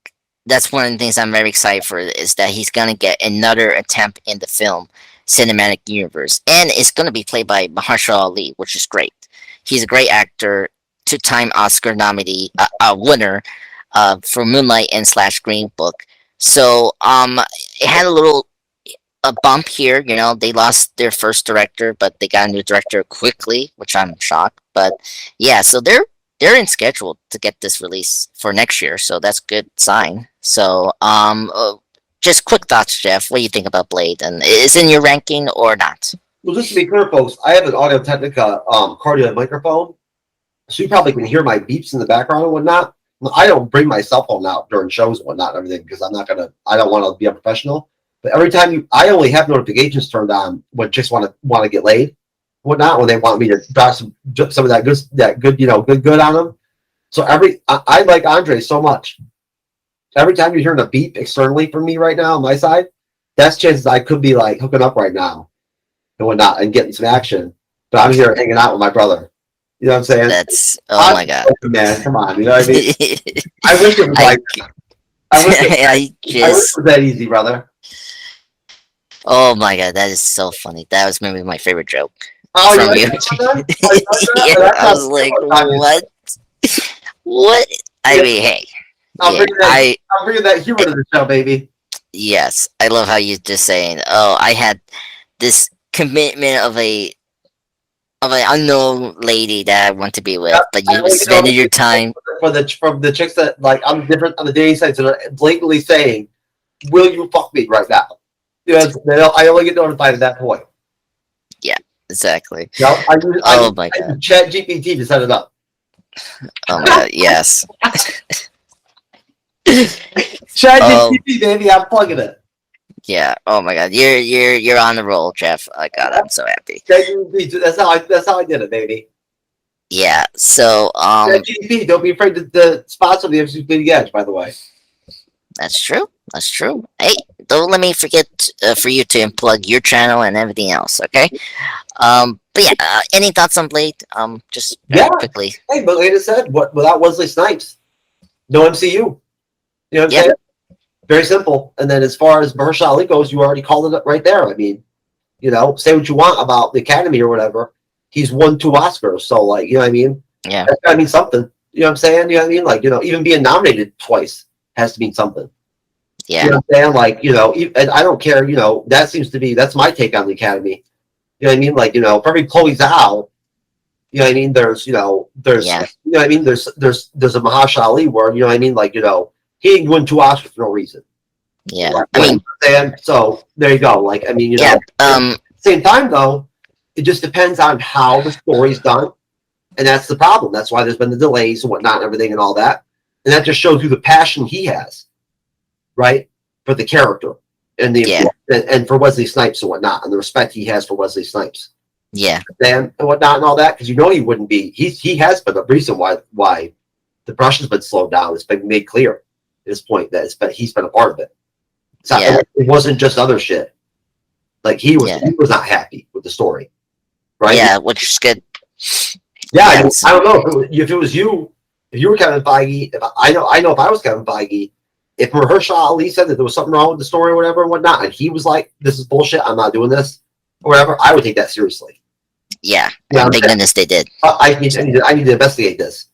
A: that's one of the things I'm very excited for is that he's gonna get another attempt in the film cinematic universe. And it's gonna be played by Mahershala Ali, which is great. he's a great actor, two-time Oscar nominee, winner, for Moonlight and Slash Green Book. So it had a bump here. You know, they lost their first director, but they got a new director quickly, which I'm shocked. But yeah, so they're in schedule to get this release for next year, so that's good sign. So just quick thoughts, Jeff. What do you think about Blade? And is it in your ranking or not?
C: Well, just to be clear, folks, I have an Audio Technica cardio microphone, so you probably can hear my beeps in the background and whatnot. I don't bring my cell phone out during shows and whatnot and everything because I don't want to be unprofessional. But every time I only have notifications turned on when chicks want to get laid, whatnot, when they want me to drop some of that good, good on them. So I like Andre so much. Every time you're hearing a beep externally from me right now on my side, that's chances I could be like hooking up right now and whatnot and getting some action. But I'm here hanging out with my brother. You know what I'm saying?
A: That's my god,
C: man! Come on, you know what I mean? I wish it was like. I wish it was that easy, brother.
A: Oh my god, that is so funny. That was maybe my favorite joke.
C: Oh,
A: From
C: you
A: you.
C: like
A: I was like, what? What? I mean, hey.
C: I'll
A: Yeah,
C: bring that humor to the show, baby.
A: yes, I love how you just saying, "Oh, I had this commitment of an unknown lady that I want to be with,
C: Yeah,
A: but you spending your time."
C: from the chicks that like on the dating sites that are blatantly saying, "Will you fuck me right now?" You know, I only get notified at that point.
A: Yeah, exactly.
C: You know,
A: Oh my god.
C: use Chat GPT to set it up.
A: Oh my god. Yes.
C: Chat
A: Oh
C: GPT, baby, I'm plugging it.
A: yeah. Oh my god. You're on the roll, Jeff. Oh god, I'm so happy.
C: Chat GPT, that's how I did it, baby.
A: Yeah. So
C: Chat GPT, don't be afraid to sponsor the MCU Bleeding Edge, by the way.
A: that's true. That's true. Hey, don't let me forget for you to unplug your channel and everything else. Okay. But yeah. Any thoughts on Blade? Just very quickly.
C: Hey, but like I said, without Wesley Snipes, no MCU. You know what I'm saying? Very simple. And then as far as Mahershala Ali goes, you already called it right there. I mean, you know, say what you want about the Academy or whatever. He's won 2 Oscars, so like, you know what I mean?
A: Yeah.
C: That's gotta mean something. You know what I'm saying? You know what I mean? Like, you know, even being nominated twice has to mean something.
A: Yeah.
C: You know what I'm saying? Like, you know, and I don't care, you know, that's my take on the Academy. You know what I mean? Like, you know, for every Chloe Zhao, you know what I mean? There's you know what I mean? There's a Mahershala Ali where, you know what I mean? Like, you know, he didn't win 2 Oscars for no reason.
A: Yeah.
C: Right?
A: I mean,
C: and so there you go. Like, I mean, you
A: yeah.
C: know, same time though, it just depends on how the story's done, and that's the problem. That's why there's been the delays and whatnot and everything and all that, and that just shows you the passion he has, right, for the character and and for Wesley Snipes and whatnot, and the respect he has for Wesley Snipes.
A: Yeah.
C: And whatnot and all that, because you know he wouldn't be. He has been the reason why the brush has been slowed down. It's been made clear at this point that he's been a part of it. It wasn't just other shit. Like he was not happy with the story, right?
A: Yeah, which is good.
C: Yeah, I don't know if it was you, if you were Kevin Feige. I know if I was Kevin Feige, if Mahershala Ali said that there was something wrong with the story or whatever and whatnot, and he was like, "This is bullshit. I'm not doing this," or whatever, I would take that seriously.
A: Yeah, thank goodness they did.
C: I need to investigate this.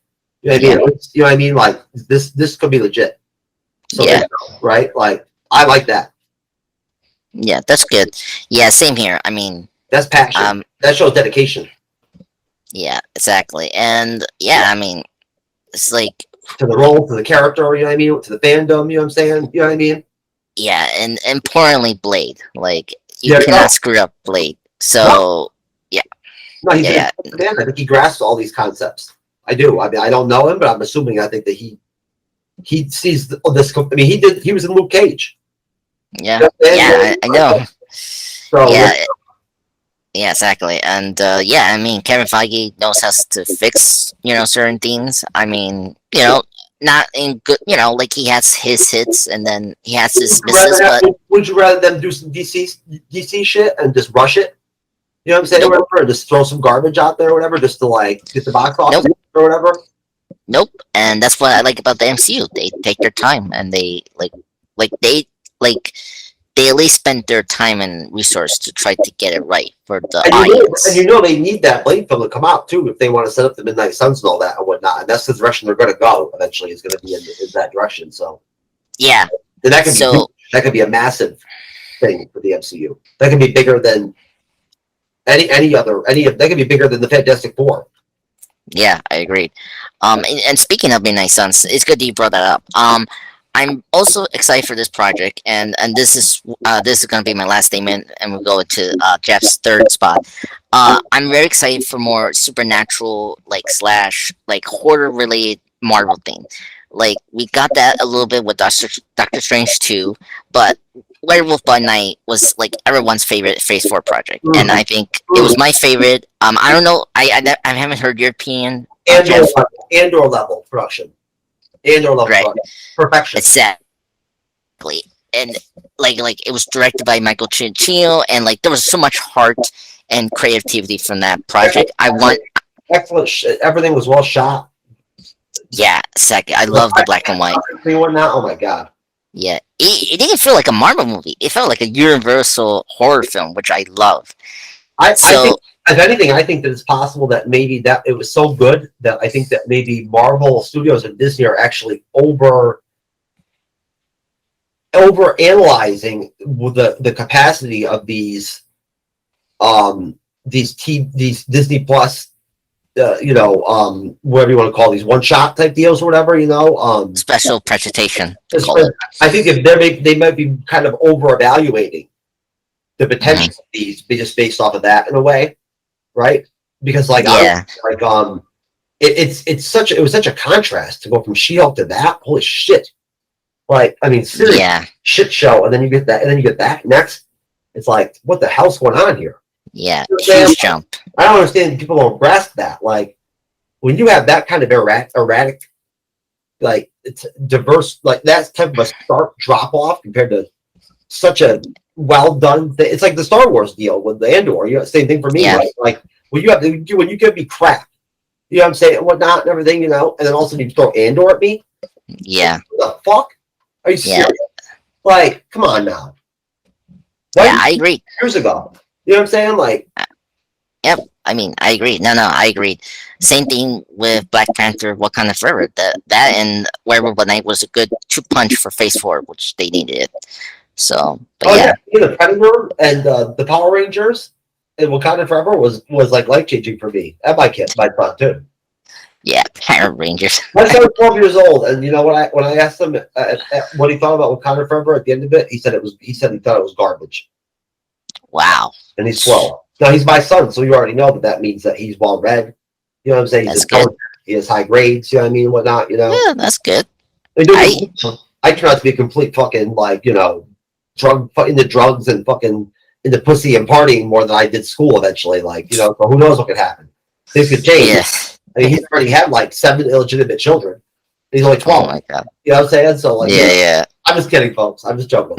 C: You know what I mean? You know what I mean? Like this could be legit. So right? Like I like that.
A: Yeah, that's good. Yeah, same here. I mean,
C: that's passion. That shows dedication.
A: Yeah, exactly. And yeah, I mean, it's like
C: to the role, to the character. You know what I mean? To the fandom. You know what I'm saying? You know what I mean?
A: Yeah, and importantly, Blade. Like you cannot screw up Blade. So yeah.
C: No, he's a man. I think he grasps all these concepts. I do. I mean, I don't know him, but I'm assuming. I think that he sees this. I mean, he was in Luke Cage.
A: Yeah, I know. So, yeah, exactly. And yeah, I mean, Kevin Feige knows how to fix certain things. I mean, not in good. Like he has his hits, and then he has his misses. But
C: would you rather them do some DC shit and just rush it? You know what I'm saying? Nope. Or just throw some garbage out there or whatever, just to like get the box office or whatever.
A: Nope. And that's what I like about the MCU. They take their time and they they at least spent their time and resource to try to get it right for the
C: and
A: audience.
C: they need that Blade film to come out too if they want to set up the Midnight Suns and all that and whatnot. And that's the direction they're going to go eventually. Is going to be in that direction. So
A: Yeah.
C: then that could be
A: So
C: that could be a massive thing for the MCU. That could be bigger than that could be bigger than the Fantastic Four.
A: yeah, I agree. And speaking of Midnight Suns, it's good that you brought that up. I'm also excited for this project, and this is gonna be my last statement, and we'll go to Jeff's third spot. I'm very excited for more supernatural, like slash like horror related Marvel thing. Like we got that a little bit with Doctor Strange 2, but Werewolf by Night was like everyone's favorite Phase 4 project, and I think it was my favorite. I don't know, I haven't heard your opinion, Jeff.
C: Andor level production. Andor level
A: Right.
C: production. Perfection.
A: Exactly. And like it was directed by Michael Giacchino, and like there was so much heart and creativity from that project. I want,
C: Excellent. Everything was well shot.
A: yeah, second. I love the black and white.
C: Oh my god.
A: Yeah, it didn't feel like a Marvel movie. It felt like a Universal horror film, which I love.
C: I
A: So
C: think, if anything, I think that it's possible that maybe that it was so good that I think that maybe Marvel Studios and Disney are actually over analyzing the capacity of these Disney Plus whatever you want to call these one shot type deals or whatever,
A: special presentation.
C: I think if they might be kind of over evaluating the potential of these just based off of that in a way, right? Because it was such a contrast to go from She-Hulk to that. Holy shit! Like, I mean, seriously, shit show, and then you get that, and then you get that next. It's like, what the hell's going on here?
A: Yeah, huge jump.
C: I don't understand. People don't grasp that. Like, when you have that kind of erratic, like it's diverse, like that type of a stark drop off compared to such a well done thing. It's like the Star Wars deal with the Andor. Same thing for me.
A: Yeah.
C: Right? Like when you give me crap, you know what I'm saying, and whatnot, and everything, and then all of a sudden you throw Andor at me.
A: Yeah.
C: What the fuck? Are you serious? Like, come on now.
A: Yeah, I agree.
C: Years ago, you know what I'm saying? Like,
A: yep. I mean, I agree. No, I agree. Same thing with Black Panther: Wakanda Forever. That and Werewolf by Night was a good 2-punch for Phase 4, which they needed. So, but yeah.
C: The Predator and the Power Rangers and Wakanda Forever was like life changing for me and my son too.
A: Yeah, Power Rangers.
C: My son was 12 years old, and when I asked him what he thought about Wakanda Forever at the end of it, he said he thought it was garbage.
A: Wow.
C: And he's 12. Now he's my son, so you already know that means that he's well read. You know what I'm saying? He's intelligent. He has high grades. You know what I mean? Whatnot.
A: Yeah, that's good.
C: I turn out to be a complete fucking into drugs and fucking into pussy and partying more than I did school eventually. So who knows what could happen? Things could change.
A: Yeah.
C: I mean, he's already had like 7 illegitimate children. He's only 12.
A: Oh my god.
C: You know what I'm saying? So
A: yeah.
C: I'm just kidding, folks. I'm just joking.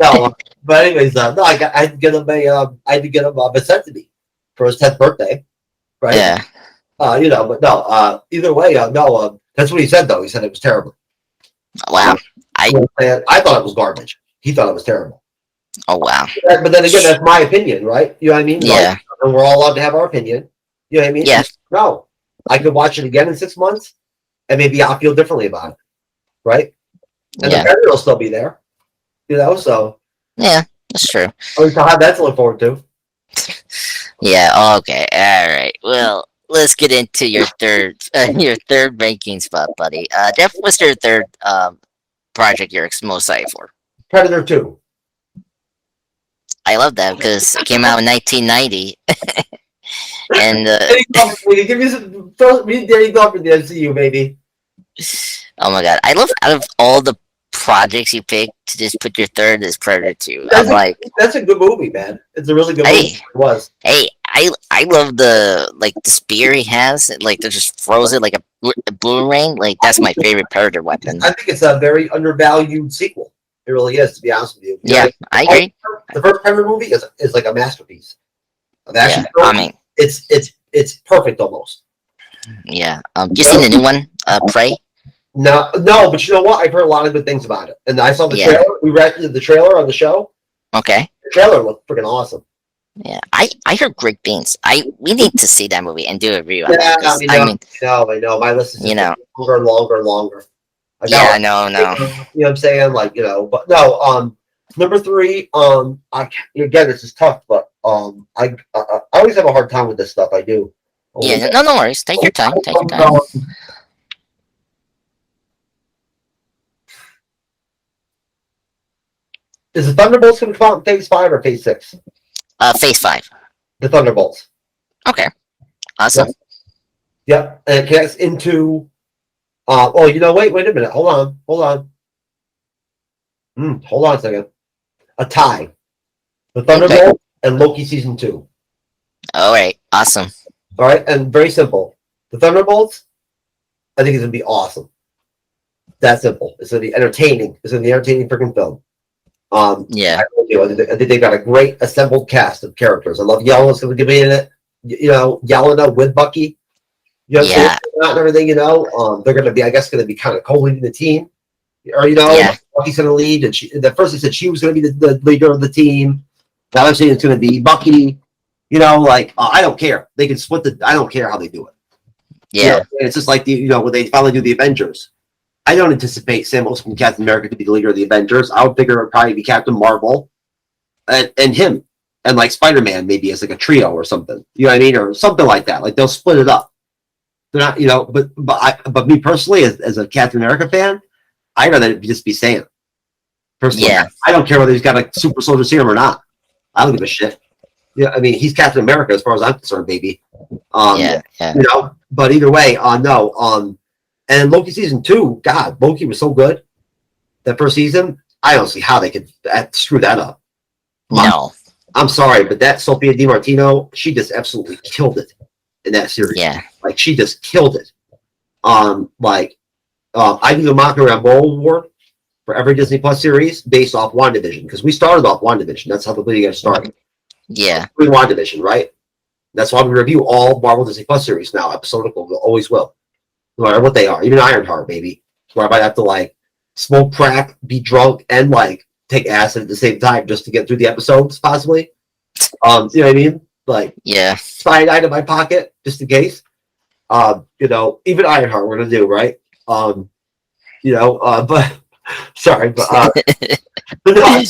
C: No, but anyways, no, I had to get him a vasectomy for his 10th birthday, right?
A: Yeah.
C: But no. Either way, no. That's what he said though. He said it was terrible.
A: Wow.
C: I thought it was garbage. He thought it was terrible.
A: Oh wow.
C: But then again, that's my opinion, right? You know what I mean?
A: Yeah.
C: And we're all allowed to have our opinion. You know what I mean?
A: Yeah.
C: No, I could watch it again in 6 months, and maybe I'll feel differently about it, right? And the Predator will still be there. So
A: yeah, that's true.
C: At least I'll have that to look forward to.
A: Yeah. Okay. All right. Well, let's get into your third ranking spot, buddy. Jeff, what's your third project you're most excited for?
C: Predator 2.
A: I love that because it came out in 1990. And
C: give me some. There you go for the MCU, baby.
A: Oh my god, I love out of all the projects you picked to just put your third as Predator 2.
C: That's a good movie, man. It's a really good movie. It was.
A: Hey, I love the spear he has. Like they just throws it like a boomerang. Like that's my favorite Predator weapon.
C: I think it's a very undervalued sequel. It really is, to be honest with you.
A: Yeah, I agree.
C: The first Predator movie is like a masterpiece.
A: I mean,
C: it's perfect almost.
A: Yeah. You seen the new one, Prey?
C: No, no, but you know what? I've heard a lot of good things about it, and I saw the
A: Yeah.
C: trailer. We read the trailer on the show.
A: Okay.
C: The trailer looked freaking awesome.
A: Yeah, I heard great things. We need to see that movie and do a review on
C: Yeah,
A: that because I mean,
C: I know. My list is
A: you
C: just
A: know,
C: getting longer and longer and longer. I
A: yeah,
C: got,
A: no,
C: you
A: no,
C: know what I'm saying? Like, but no, number three, again, this is tough, but I always have a hard time with this stuff. I do.
A: yeah, no, no worries. Take your time. Take your time.
C: Is the Thunderbolts going to come out in Phase 5 or Phase 6?
A: Phase 5.
C: The Thunderbolts.
A: Okay, awesome.
C: Yep. And it connects into. Wait a minute. Hold on. Hold on a second. A tie. The Thunderbolts and Loki Season 2.
A: All right, awesome.
C: All right, and very simple. The Thunderbolts, I think it's going to be awesome. That simple. It's going to be entertaining. It's going to be an entertaining freaking film.
A: Yeah,
C: I think they got a great assembled cast of characters. I love Yelena's going to be in it. Yelena with Bucky.
A: Yeah.
C: And everything. They're going to be, I guess, going to be kind of co-leading the team, or
A: Yeah.
C: Bucky's going to lead. And at first they said she was going to be the leader of the team. Now I'm saying it's going to be Bucky. I don't care. They can split the. I don't care how they do it.
A: yeah,
C: It's just like when they finally do the Avengers. I don't anticipate Sam Wilson and Captain America to be the leader of the Avengers. I would figure it would probably be Captain Marvel and him and like Spider-Man maybe as like a trio or something. You know what I mean? Or something like that. Like they'll split it up. They're not, but me personally, as a Captain America fan, I'd rather it just be Sam. Personally,
A: Yeah.
C: I don't care whether he's got a super soldier serum or not. I don't give a shit. Yeah, I mean, he's Captain America as far as I'm concerned, baby.
A: yeah.
C: But either way, no. And Loki Season 2, God, Loki was so good. That first season, I don't see how they could screw that up.
A: No.
C: I'm sorry, but that Sophia DiMartino, she just absolutely killed it in that series.
A: Yeah.
C: Like, she just killed it. I do the Monica Rambeau Award for every Disney Plus series based off WandaVision, because we started off WandaVision. That's how the video got started.
A: Yeah.
C: WandaVision, right? That's why we review all Marvel Disney Plus series now, episodical, always will. No matter what they are, even Ironheart, baby. Where I might have to smoke crack, be drunk, and take acid at the same time just to get through the episodes, possibly. You know what I mean?
A: Yeah.
C: Cyanide in my pocket, just in case. Even Ironheart we're gonna do, right? But sorry, but but no, I'm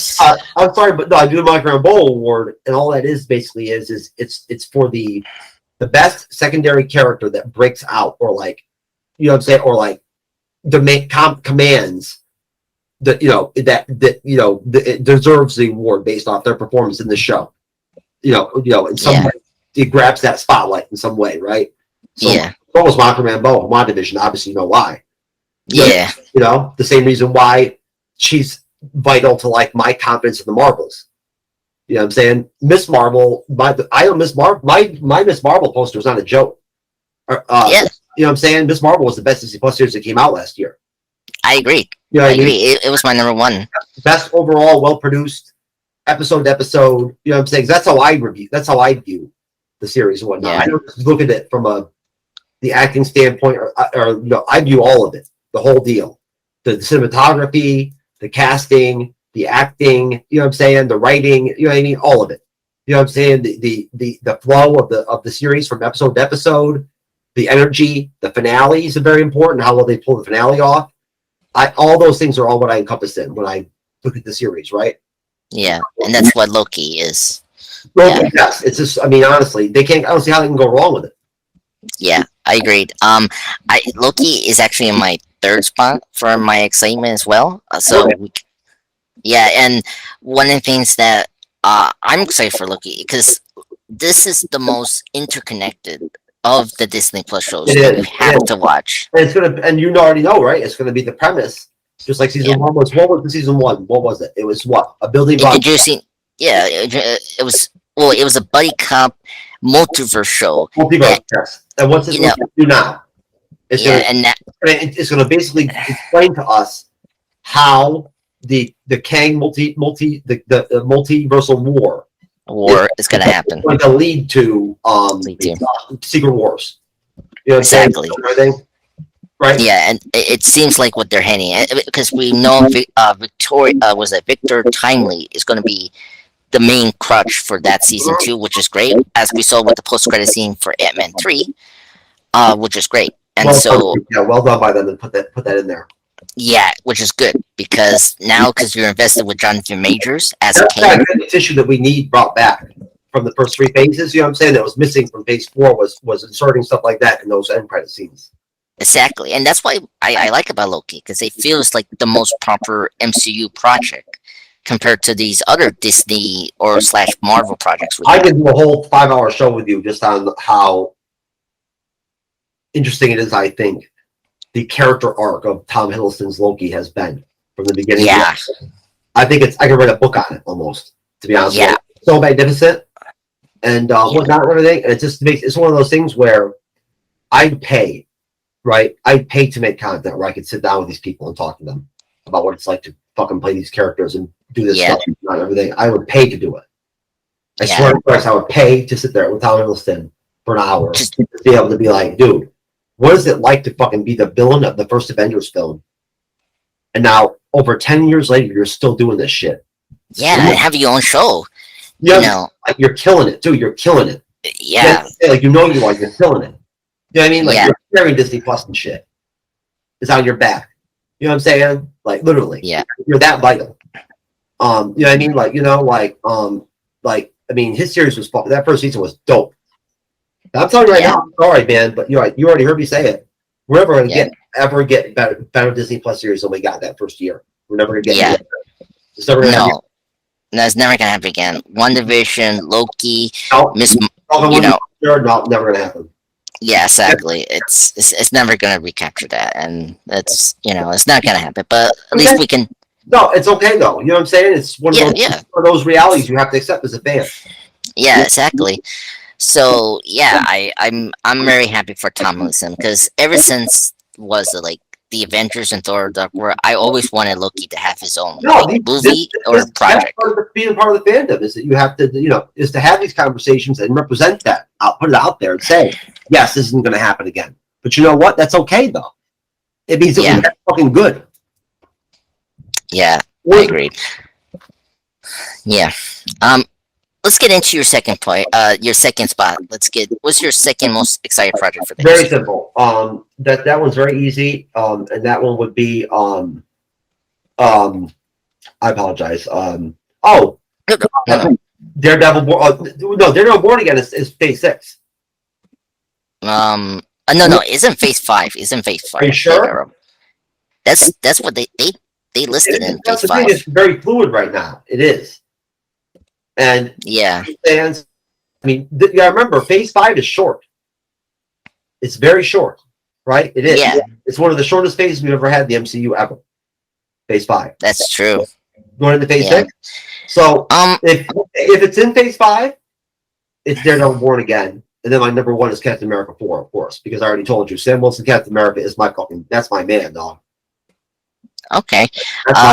C: sorry, but no, I do the Monica Rambeau Award, and all that is basically is it's for the best secondary character that breaks out, or you know what I'm saying, or commands that it deserves the award based off their performance in the show. In some way, it grabs that spotlight in some way, right? So,
A: Yeah.
C: what was Monica Rambeau, WandaVision? Obviously, you know why.
A: Yeah.
C: The same reason why she's vital to my confidence in the Marvels. You know what I'm saying? Miss Marvel, my Miss Marvel poster is not a joke.
A: Yeah.
C: You know what I'm saying? Miss Marvel was the best Disney Plus series that came out last year.
A: I agree.
C: You know
A: I
C: what I mean?
A: agree. It was my number one.
C: Best overall, well produced, episode to episode. You know what I'm saying? That's how I view the series and whatnot.
A: Yeah.
C: I don't just look at it from the acting standpoint, or I view all of it, the whole deal, the cinematography, the casting, the acting. You know what I'm saying? The writing. You know what I mean? All of it. You know what I'm saying? The flow of the series from episode to episode, the energy, the finales are very important. How well they pull the finale off. All those things are all what I encompass in when I look at the series, right?
A: Yeah, and that's what Loki is.
C: Well,
A: Yeah.
C: yes, it's just. I mean, honestly, I don't see how they can go wrong with it.
A: Yeah, I agreed. Loki is actually in my third spot for my excitement as well. Yeah, and one of the things that I'm excited for Loki because this is the most interconnected of the Disney Plus shows
C: It
A: that
C: is,
A: you have
C: it is.
A: to watch.
C: And it's gonna, and you already know, right? It's gonna be the premise, just like season one was. What was the season one? What was it? It was what, a building block.
A: Introducing, yeah, it was. Well, it was a buddy cop multiverse show.
C: Multiverse, yes. And what's it going to do now? It's it's going to basically explain to us how the Kang the multiversal war
A: is going to happen.
C: Going to lead to Secret Wars. You know,
A: Exactly.
C: Everything. right?
A: Yeah, and it seems like what they're hinting at, because we know Victoria was that Victor Timely is going to be the main crutch for that season 2, which is great, as we saw with the post credit scene for Ant-Man 3, which is great. And
C: Well done,
A: so,
C: yeah, well done by them to put that in there.
A: yeah, which is good because now, because you're invested with Jonathan Majors as
C: That's
A: Kane.
C: kind of tissue that we need brought back from the first 3 phases. You know what I'm saying? That was missing from phase 4 was inserting stuff like that in those end credit scenes.
A: Exactly, and that's why I like about Loki, because it feels like the most proper MCU project compared to these other Disney or slash Marvel projects.
C: I could do a whole 5-hour show with you just on how interesting it is. I think the character arc of Tom Hiddleston's Loki has been from the beginning.
A: Yeah,
C: I think I could write a book on it almost. To be honest,
A: yeah,
C: with you. So magnificent and whatnot and everything. And it just makes it's one of those things where I'd pay. Right, I'd pay to make content where I could sit down with these people and talk to them about what it's like to fucking play these characters and do this stuff and everything. I would pay to do it. I swear to Christ, I would pay to sit there with Tom Hiddleston for an hour
A: Just-
C: to be able to be like, dude, what is it like to fucking be the villain of the first Avengers film? And now, over 10 years later, you're still doing this shit.
A: yeah, and have your own show.
C: Yeah,
A: You know,
C: like you're killing it, dude. You're killing it.
A: yeah,
C: Like you know you are. You're killing it. You know what I mean? Like
A: Yeah.
C: you're carrying Disney Plus and shit. It's on your back. You know what I'm saying? Like literally.
A: Yeah.
C: You're that vital. You know what I mean? Like, you know, I mean, his series was that first season was dope. I'm telling you right now, I'm sorry, man, but you already heard me say it. We're never gonna get better Disney Plus series than we got that first year. We're never gonna get it's never gonna happen.
A: No, it's never gonna happen again. WandaVision, Loki,
C: No,
A: you know,
C: no, never gonna happen.
A: yeah, exactly. It's never gonna recapture that, and it's it's not gonna happen. But at least we can.
C: No, it's okay though. You know what I'm saying? It's one of those realities you have to accept as a fan.
A: Yeah, exactly. So yeah, I'm very happy for Tom Wilson, because ever since like the Avengers and Thor Dark World, I always wanted Loki to have his own movie or project.
C: Being part of the fandom is that you have to is to have these conversations and represent that. I'll put it out there and say, yes, this isn't going to happen again. But you know what? That's okay though. It means it was fucking good.
A: Yeah, I agree. Yeah. Let's get into your second point. Your second spot. What's your second most excited project for this?
C: Very simple. That one's very easy. And that one would be I apologize. Daredevil. Daredevil Born Again is phase 6.
A: No, isn't phase 5. Isn't phase 5.
C: Are you sure?
A: That's what they listed in phase 5.
C: It's very fluid right now. It is. And fans, I mean, remember, phase 5 is short. It's very short, right? It is.
A: Yeah.
C: It's one of the shortest phases we've ever had in the MCU ever. Phase 5.
A: That's true.
C: Going into phase 6. So if it's in phase 5, it's Daredevil Born Again. And then my number 1 is Captain America 4, of course, because I already told you, Sam Wilson Captain America is that's my man, dog.
A: Okay.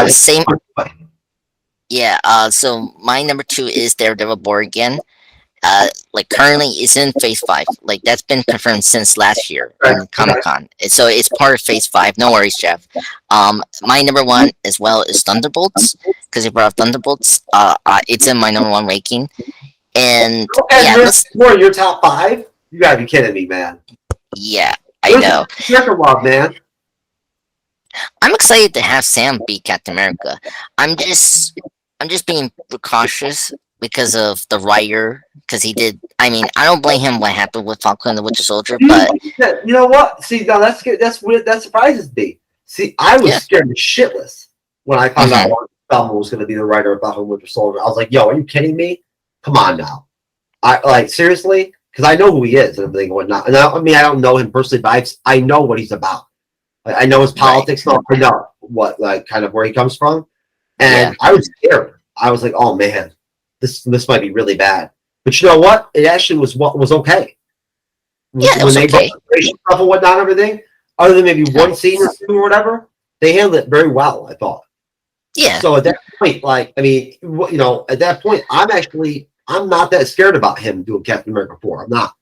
A: Same. Yeah, so my number 2 is Daredevil Born Again. Like currently it's in phase 5. Like that's been confirmed since last year in Comic-Con. So it's part of phase 5. No worries, Jeff. My number 1 as well is Thunderbolts, because you brought up Thunderbolts. It's in my number 1 ranking. And
C: more your top 5? You gotta be kidding me, man.
A: Yeah, I know.
C: Man.
A: I'm excited to have Sam be Captain America. I'm just being cautious because of the writer, because he did. I mean, I don't blame him what happened with Falcon and the Winter Soldier, but
C: you know what? See, now that's weird. That surprises me. See, I was scared shitless when I found out Feldman was going to be the writer of Falcon and Winter Soldier. I was like, "Yo, are you kidding me? Come on now." Seriously, because I know who he is and everything and whatnot. And I mean, I don't know him personally, but I know what he's about. I know his politics. Right. I know what kind of where he comes from, and I was scared. I was like, "Oh man, this might be really bad." But you know what? It actually was okay.
A: Yeah, it was
C: when
A: okay.
C: They stuff and whatnot, everything. Other than maybe one scene or two or whatever, they handled it very well. I thought.
A: Yeah.
C: So at that point, at that point, I'm not that scared about him doing Captain America 4. I'm not.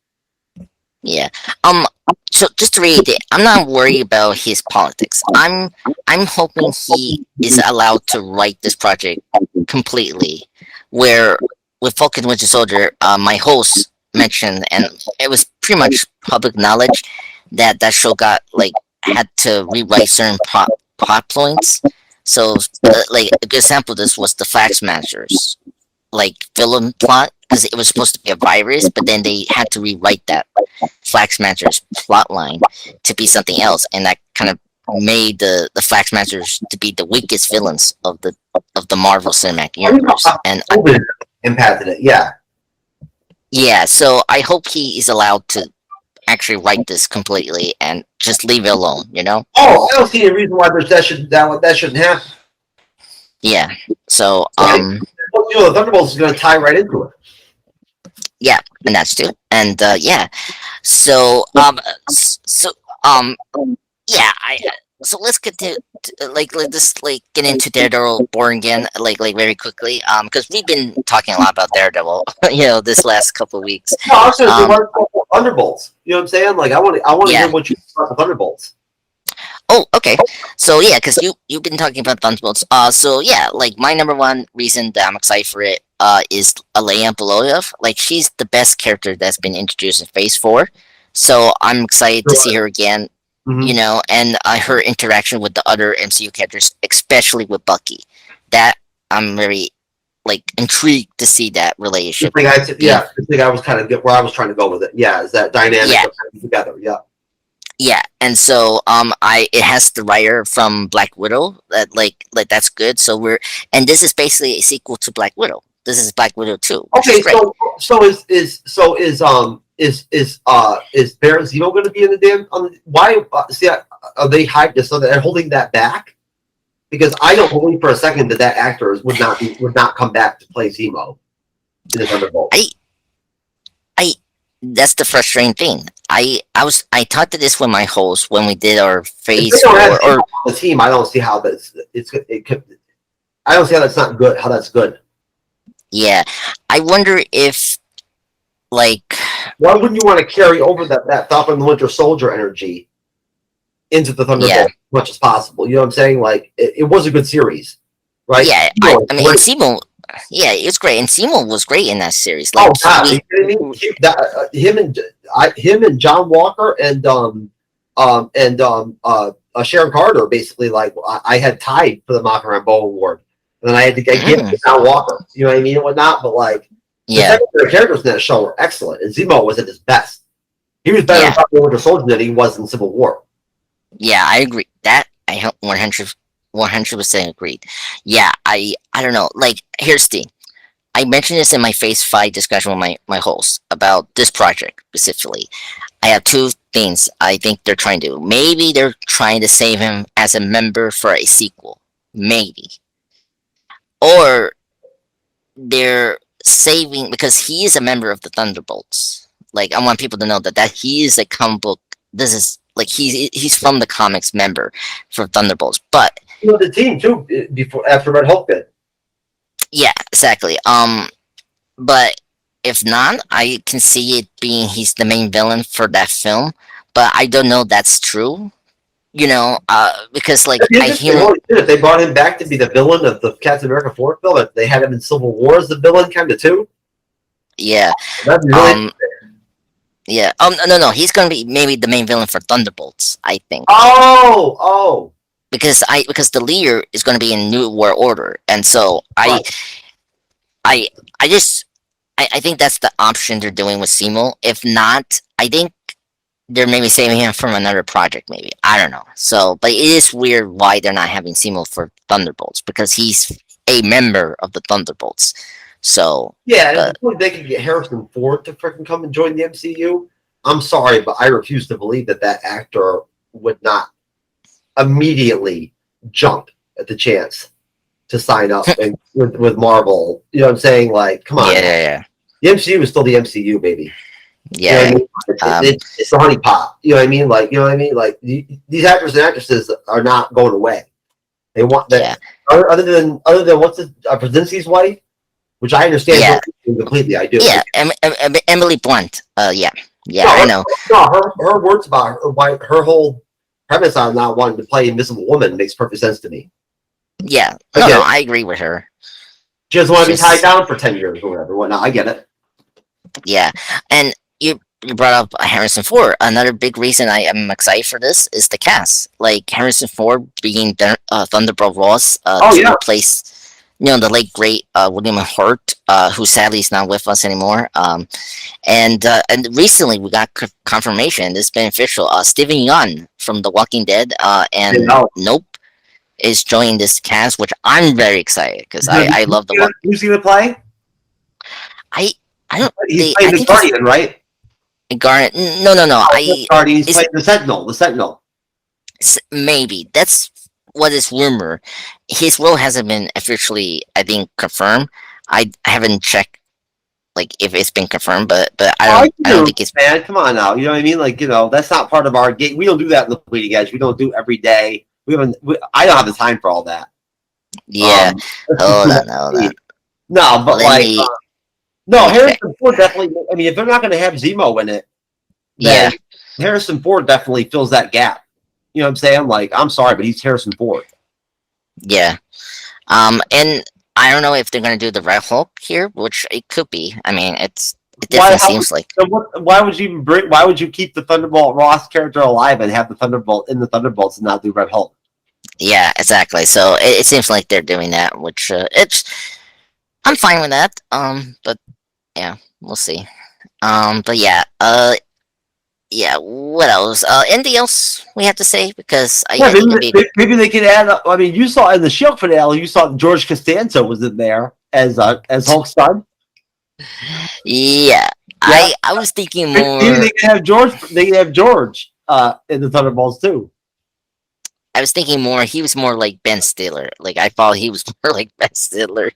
A: Yeah. Um. So just to read it, I'm not worried about his politics. I'm hoping he is allowed to write this project completely. Where with Falcon Winter Soldier, my host mentioned, and it was pretty much public knowledge that that show got like had to rewrite certain plot points. So, like a good example of this was the Flash Masters like villain plot because it was supposed to be a virus, but then they had to rewrite that Flax Masters plot line to be something else, and that kind of made the Flax Masters to be the weakest villains of the Marvel Cinematic Universe. And
C: COVID impacted it. Yeah.
A: yeah, so I hope he is allowed to actually write this completely and just leave it alone. You know?
C: Oh, I don't see any reason why that shouldn't happen.
A: Yeah. So
C: The Thunderbolts is going to tie right into it.
A: yeah, and that's too. And yeah, so so um yeah, I so let's get to like let's just like get into Daredevil born again like very quickly because we've been talking a lot about Daredevil this last couple of weeks.
C: No, I was going to say Thunderbolts. You know what I'm saying? Like I want to
A: Yeah.
C: hear what you think about the Thunderbolts.
A: Oh, okay. So yeah, because you've been talking about Thunderbolts. So yeah, like my number one reason that I'm excited for it is Alea Beloyev. Like she's the best character that's been introduced in Phase 4. So I'm excited to see her again.
C: Mhm.
A: And her interaction with the other MCU characters, especially with Bucky. That I'm very like intrigued to see that relationship.
C: I think I was kind of where I was trying to go with it. Yeah, is that dynamic
A: Yeah.
C: of coming together? Yeah.
A: Yeah, and so it has the writer from Black Widow that like that's good. So and this is basically a sequel to Black Widow. This is Black Widow 2.
C: Okay, is Baron Zemo going to be in the damn? Why? Are they hyped so that they're holding that back? Because I don't believe for a second that actor would not come back to play Zemo in the Thunderbolt.
A: That's the frustrating thing. I talked to this with my host when we did our Phase
C: If they don't
A: 4
C: have
A: or
C: Zemo on the team. I don't see how I don't see how that's not good. How that's good.
A: yeah. I wonder if like
C: Why wouldn't you want to carry over that Falcon and the Winter Soldier energy into the Thunderbolt as much as possible? You know what I'm saying? Like it was a good series, right?
A: yeah. I mean, and Zemo. Yeah, it's great, and Zemo was great in that series. Like,
C: oh God, are you kidding me? Him and John Walker and Sharon Carter basically like I had tied for the Mocker Rambeau Award, and then I had to get John Walker. You know what I mean and whatnot. But like the characters in that show were excellent, and Zemo was at his best. He was better in Falcon Winter Soldier than he was in Civil War.
A: Yeah, I agree. That I 100% agreed. Yeah, I don't know. Like, here's the thing. I mentioned this in my Phase 5 discussion with my host about this project specifically. I have two things I think they're trying to do. Maybe they're trying to save him as a member for a sequel. Maybe. Or they're saving because he is a member of the Thunderbolts. Like, I want people to know that he is a comic book. This is like he's from the comics member for Thunderbolts, but
C: the team too after Red Hulk did.
A: Yeah, exactly. But if not, I can see it being he's the main villain for that film. But I don't know that's true. Because like I hear
C: if they brought him back to be the villain of the Captain America 4 film, if they had him in Civil War as the villain kind of too.
A: Yeah.
C: That'd be really
A: yeah. No. He's gonna be maybe the main villain for Thunderbolts, I think.
C: Oh.
A: Because the leader is gonna be in New World Order, and so I think that's the option they're doing with Zemo. If not, I think they're maybe saving him from another project. Maybe I don't know. So, but it is weird why they're not having Zemo for Thunderbolts because he's a member of the Thunderbolts. So
C: yeah, if they could get Harrison Ford to freaking come and join the MCU, I'm sorry, but I refuse to believe that actor would not immediately jump at the chance to sign up with Marvel. You know what I'm saying? Like, come on.
A: Yeah.
C: The MCU is still the MCU, baby.
A: Yeah.
C: You know what I mean? It's the honey pot. You know what I mean? Like, you know what I mean? Like, these actors and actresses are not going away. They want that. Yeah. Other than what's Brzezinski's wife, which I understand completely. I do.
A: Yeah, Emily Blunt. Yeah. Yeah,
C: No,
A: I know.
C: her words about why her whole premise on not wanting to play Invisible Woman makes perfect sense to me.
A: Yeah, no,
C: Again,
A: I agree with her.
C: she doesn't want
A: It's
C: to be tied
A: just
C: down for 10 years or whatever. Whatnot. I get it.
A: yeah, and you brought up Harrison Ford. Another big reason I am excited for this is the cast. Like Harrison Ford being Thunderbolt Ross
C: Oh
A: to
C: yeah,
A: replace the late great William Hurt, who sadly is not with us anymore. And recently we got confirmation. This has been official. Steven Yeun from The Walking Dead
C: you
A: and
C: know.
A: Nope is joining this cast, which I'm very excited because I love the walk.
C: Who's he gonna play?
A: I I don't
C: He's
A: they
C: playing
A: I
C: the
A: think he's
C: Guardian, right?
A: Garnet. No, no, no.
C: Oh, the
A: I
C: Guardian. He's
A: is
C: playing the Sentinel. The Sentinel.
A: maybe that's what is rumor. His role hasn't been officially, I think, confirmed. I haven't checked like if it's been confirmed, but
C: Oh, I can
A: I don't
C: do
A: think
C: it,
A: it's
C: man. Come on now. You know what I mean? Like, that's not part of our game. We don't do that in the Bleeding Edge. We don't do every day. We haven't. I don't have the time for all that.
A: yeah.
C: That's just
A: Hold
C: too much
A: on, hold
C: for
A: on.
C: me. No, but
A: Let
C: like,
A: me let
C: no,
A: me check.
C: Harrison Ford definitely. I mean, if they're not going to have Zemo in it, then
A: Yeah,
C: Harrison Ford definitely fills that gap. You know what I'm saying? Like, I'm sorry, but he's Harrison Ford.
A: yeah. And I don't know if they're gonna do the Red Hulk here, which it could be. I mean, it
C: Why?
A: definitely
C: How would?
A: seems like
C: So what, why would you even bring? Why would you keep the Thunderbolt Ross character alive and have the Thunderbolt in the Thunderbolts and not do Red Hulk?
A: yeah, exactly. So it seems like they're doing that, which it's I'm fine with that. But yeah, we'll see. But yeah, yeah. What else? Anything else we have to say? Because
C: Yeah,
A: I think it'd be
C: maybe they could add. I mean, you saw in the Shield finale, you saw George Costanza was in there as Hulk's son.
A: yeah.
C: Yeah,
A: I was thinking
C: maybe
A: more.
C: they can have George. They can have George in the Thunderbolts too.
A: I was thinking more. He was more like Ben Stiller. Like I thought he was more like Ben Stiller.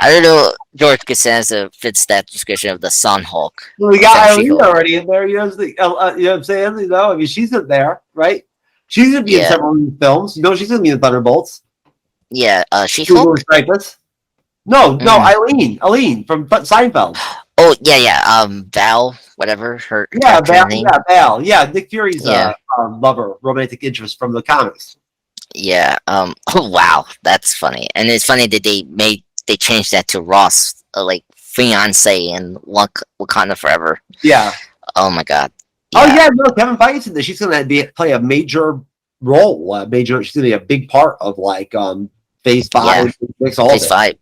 A: I don't know. George Costanza fits that description of the Sun Hulk
C: Well, we
A: from
C: got
A: She
C: Irene
A: Hulk.
C: already in there. You know what I'm saying? I mean, she's in there, right? She's gonna be in
A: Yeah,
C: several of these films. She's gonna be in Thunderbolts.
A: yeah. She
C: Louis
A: Hulk.
C: Dreyfus. No,
A: Mm.
C: Eileen from Seinfeld.
A: Oh yeah, yeah. Val, whatever her
C: Yeah,
A: character
C: Val.
A: name.
C: Yeah, Val. Yeah, Nick Fury's
A: Yeah,
C: lover, romantic interest from the comics.
A: yeah. Oh wow, that's funny. And it's funny that they changed that to Ross, like fiance in Wakanda Forever.
C: Yeah.
A: Oh my god.
C: Oh
A: Yeah,
C: yeah, no, Kevin Feige's in this. She's gonna play a major role. She's gonna be a big part of like Phase
A: yeah.
C: 5, Phase all of
A: Phase
C: it.
A: five.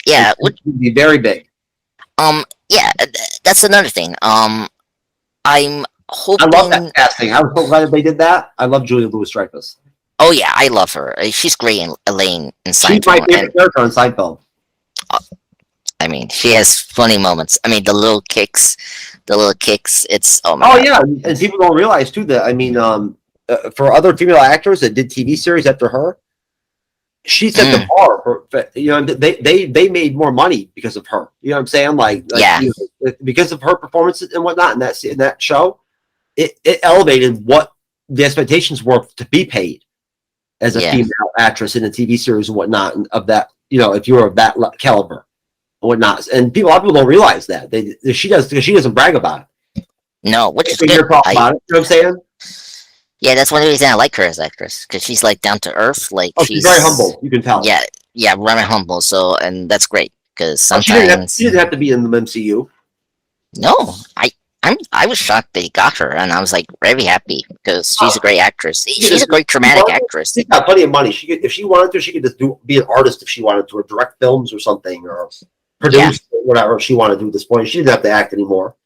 A: Yeah.
C: It's gonna be very big.
A: Yeah. That's another thing. I'm
C: I love that
A: hoping.
C: casting. I was so glad that they did that. I love Julia Louis Dreyfus.
A: Oh yeah, I love her. She's great in Elaine in
C: She's my
A: Seinfeld, and
C: favorite character on Seinfeld.
A: uh, I mean, she has funny moments. I mean, the little kicks. It's oh my
C: Oh
A: god.
C: yeah, and people don't realize too that for other female actors that did TV series after her, she set the
A: Mm,
C: bar they made more money because of her. You know what I'm saying?
A: yeah,
C: Because of her performances and whatnot in that show, it elevated what the expectations were to be paid as a
A: yeah,
C: female actress in a TV series and whatnot, and of that, if you were of that caliber and whatnot. And a lot of people don't realize that she does, because she doesn't brag about
A: no, which
C: it.
A: is
C: We
A: good.
C: hear talk about it. You know what I'm saying?
A: Yeah, that's one reason I like her as actress because she's like down to earth. Like
C: Oh, she's very humble. You can tell.
A: yeah, yeah, very humble. So, and that's great because
C: Oh,
A: sometimes
C: she didn't have to be in the MCU.
A: no, I was shocked they got her, and I was like very happy because she's a great actress. She's a great dramatic actress.
C: She's got plenty of money. If she wanted to, she could just be an artist if she wanted to, or direct films or something, or
A: Yeah,
C: produce whatever she wanted to do at this point. She didn't have to act anymore.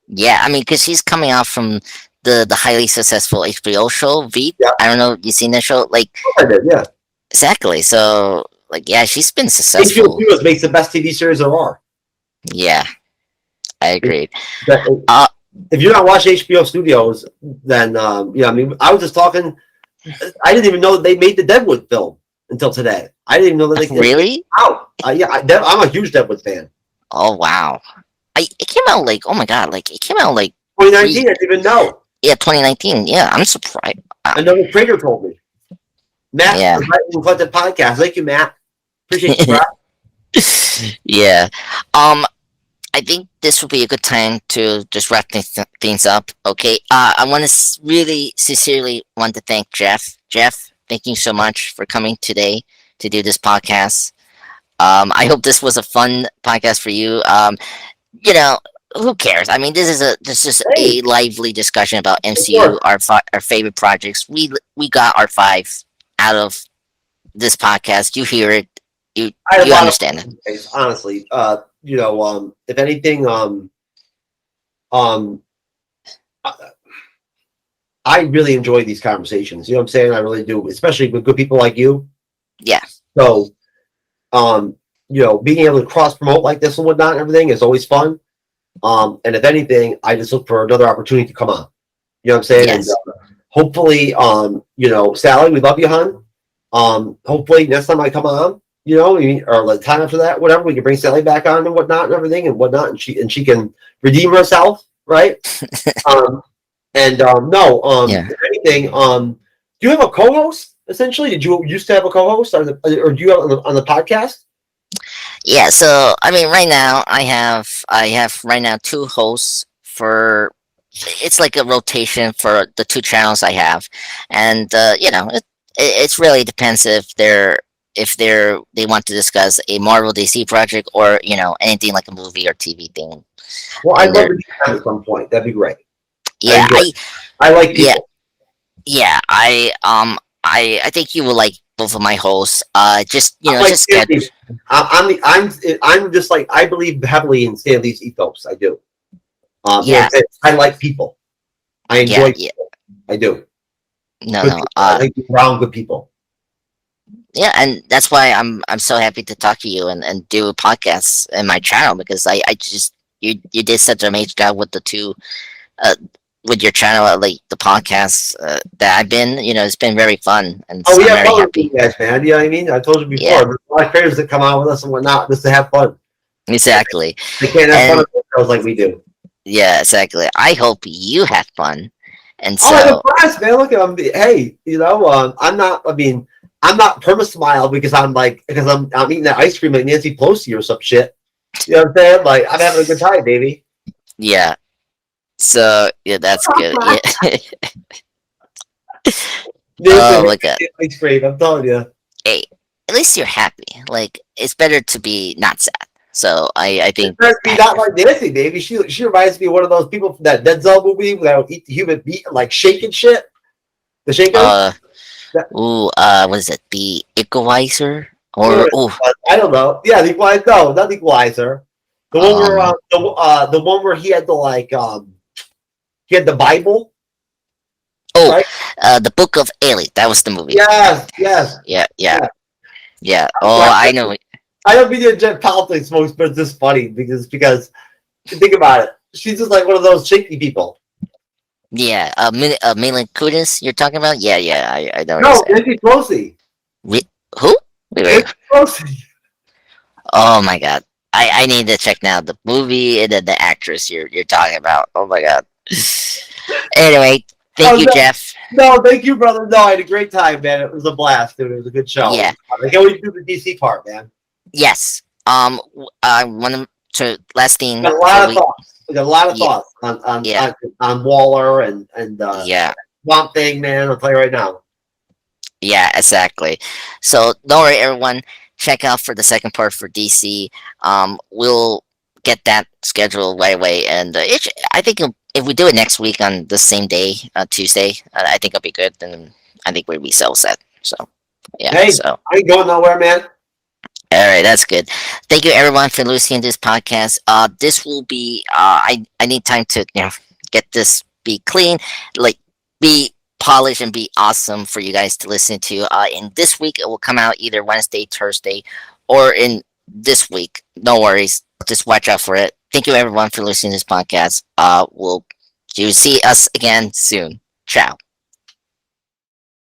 A: yeah. I mean, because she's coming off from the highly successful HBO show Veep.
C: Yeah,
A: I don't know if you seen that show. Like
C: I did. Yeah,
A: exactly. So like yeah, she's been
C: HBO
A: successful.
C: Studios makes the best TV series there are.
A: Yeah, I agreed.
C: That-
A: Uh,
C: if you're not watching HBO Studios, then I mean, I was just talking. I didn't even know that they made the Deadwood film until today. I didn't even know that they
A: really?
C: out. I'm a huge Deadwood fan.
A: Oh wow. It came out like oh my god, like it came out like
C: 2019, I didn't even know.
A: yeah 2019. Yeah, I'm surprised. Wow.
C: Another trader told me. Matt,
A: Yeah.
C: from Writing Collective Podcast. Thank you, Matt. Appreciate you, bro.
A: Yeah. Um. I think this will be a good time to just wrap things up. Okay. I want to really sincerely want to thank Jeff. Jeff, thank you so much for coming today to do this podcast. I hope this was a fun podcast for you. You know, who cares? I mean, this is
C: Hey,
A: a lively discussion about
C: of
A: MCU,
C: course.
A: our favorite projects. We got our five out of this podcast. You hear it.
C: I had a
A: You
C: lot of
A: understand it.
C: fun, guys, honestly. If anything, um, I I really enjoy these conversations. You know what I'm saying? I really do, especially with good people like you.
A: Yeah.
C: So, um, being able to cross promote like this and whatnot and everything is always fun. And if anything, I just look for another opportunity to come on. You know what I'm saying? And
A: Yes.
C: hopefully, Sally, we love you, hon. Hopefully next time I come on, or the time after that, whatever, we can bring Sally back on and whatnot and everything and whatnot, and she can redeem herself, right? Um, and no,
A: Yeah.
C: if anything, do you have a co-host? Essentially, did you used to have a co-host, or do you have on the podcast?
A: Yeah, so I mean, right now I have right now two hosts for. It's like a rotation for the two channels I have, and it's really depends if they want to discuss a Marvel DC project or anything like a movie or TV thing,
C: Well, I'd
A: and
C: love
A: they're
C: to be on at some point. That'd be great. I
A: yeah
C: enjoy it. I like
A: yeah
C: people.
A: yeah I think you will like both of my hosts. Just
C: I'm like
A: just
C: Stan
A: get
C: Lee. I'm just like I believe heavily in Stan Lee's ethos. I do.
A: yeah
C: I like people. I
A: yeah
C: enjoy
A: yeah
C: people. I do.
A: no
C: Good
A: no
C: people. I like being around good people.
A: yeah, and that's why I'm so happy to talk to you and do podcasts in my channel because I just you did such an amazing job with the two uh with your channel, like the podcasts that I've been, it's been very fun, and
C: Oh, we
A: I'm
C: have
A: very
C: fun with
A: happy.
C: you guys, man. You know what I mean? I told you
A: Yeah,
C: before. There's a lot of creators that come out with us and whatnot just to have fun.
A: exactly,
C: They can't have fun
A: and
C: with themselves like we do.
A: yeah, exactly. I hope you had fun, and
C: Oh, I have
A: so
C: class, man. Look, hey, I'm not. I mean, I'm not perma smile because I'm eating that ice cream like Nancy Pelosi or some shit. You know what I'm saying? Like I'm having a good time, baby.
A: yeah, so yeah, that's good. Yeah. Oh
C: Nancy
A: my god.
C: ice cream. I'm telling you.
A: Hey, at least you're happy. Like it's better to be not sad. So I
C: It
A: think
C: turns me not like Nancy, baby. She reminds me of one of those people from that Denzel movie that will eat the human meat and like shaking shit. The Shakers.
A: uh
C: That,
A: what is it? The equalizer
C: whatever
A: or
C: it was. I don't know. Yeah, the Equalizer. No, not the Equalizer. The one where
A: um
C: the one where he had he had the Bible,
A: oh
C: right?
A: the Book of Ali. That was the movie.
C: Yes, yes,
A: Yeah, yeah,
C: yeah.
A: yeah.
C: I'm
A: Oh,
C: sorry.
A: I know.
C: I don't mean to inject politics, folks, but it's just funny because think about it. She's just like one of those shaky people.
A: Yeah, Mila Kunis. You're talking about? Yeah, yeah. I know what you're
C: No,
A: saying.
C: Nancy Pelosi.
A: Who? Wait, wait.
C: Nancy Pelosi.
A: Oh my god. I need to check now the movie and then the actress you're talking about. Oh my god. Anyway, thank
C: Oh
A: you,
C: no,
A: Jeff.
C: no, thank you, brother. No, I had a great time, man. It was a blast, dude. It was a good show. It
A: Yeah.
C: was fun. I can't wait to do the DC part, man.
A: Yes. I want to last thing
C: Got a
A: before
C: lot of
A: we.
C: thoughts. We got a lot of
A: Yeah.
C: thoughts on
A: Yeah.
C: Waller and
A: Yeah.
C: Swamp Thing, man. I'll tell you right now.
A: Yeah, exactly. So don't worry, everyone. Check out for the second part for DC. We'll get that scheduled right away, and I think if we do it next week on the same day, Tuesday, I think it'll be good. And I think we'll be so set. So yeah.
C: Hey,
A: So
C: I ain't going nowhere, man.
A: all right, that's good. Thank you, everyone, for listening to this podcast. This will be. I need time to get this be clean, like be polished and be awesome for you guys to listen to. In this week, it will come out either Wednesday, Thursday, or in this week. No worries. Just watch out for it. Thank you, everyone, for listening to this podcast. We'll you see us again soon. Ciao.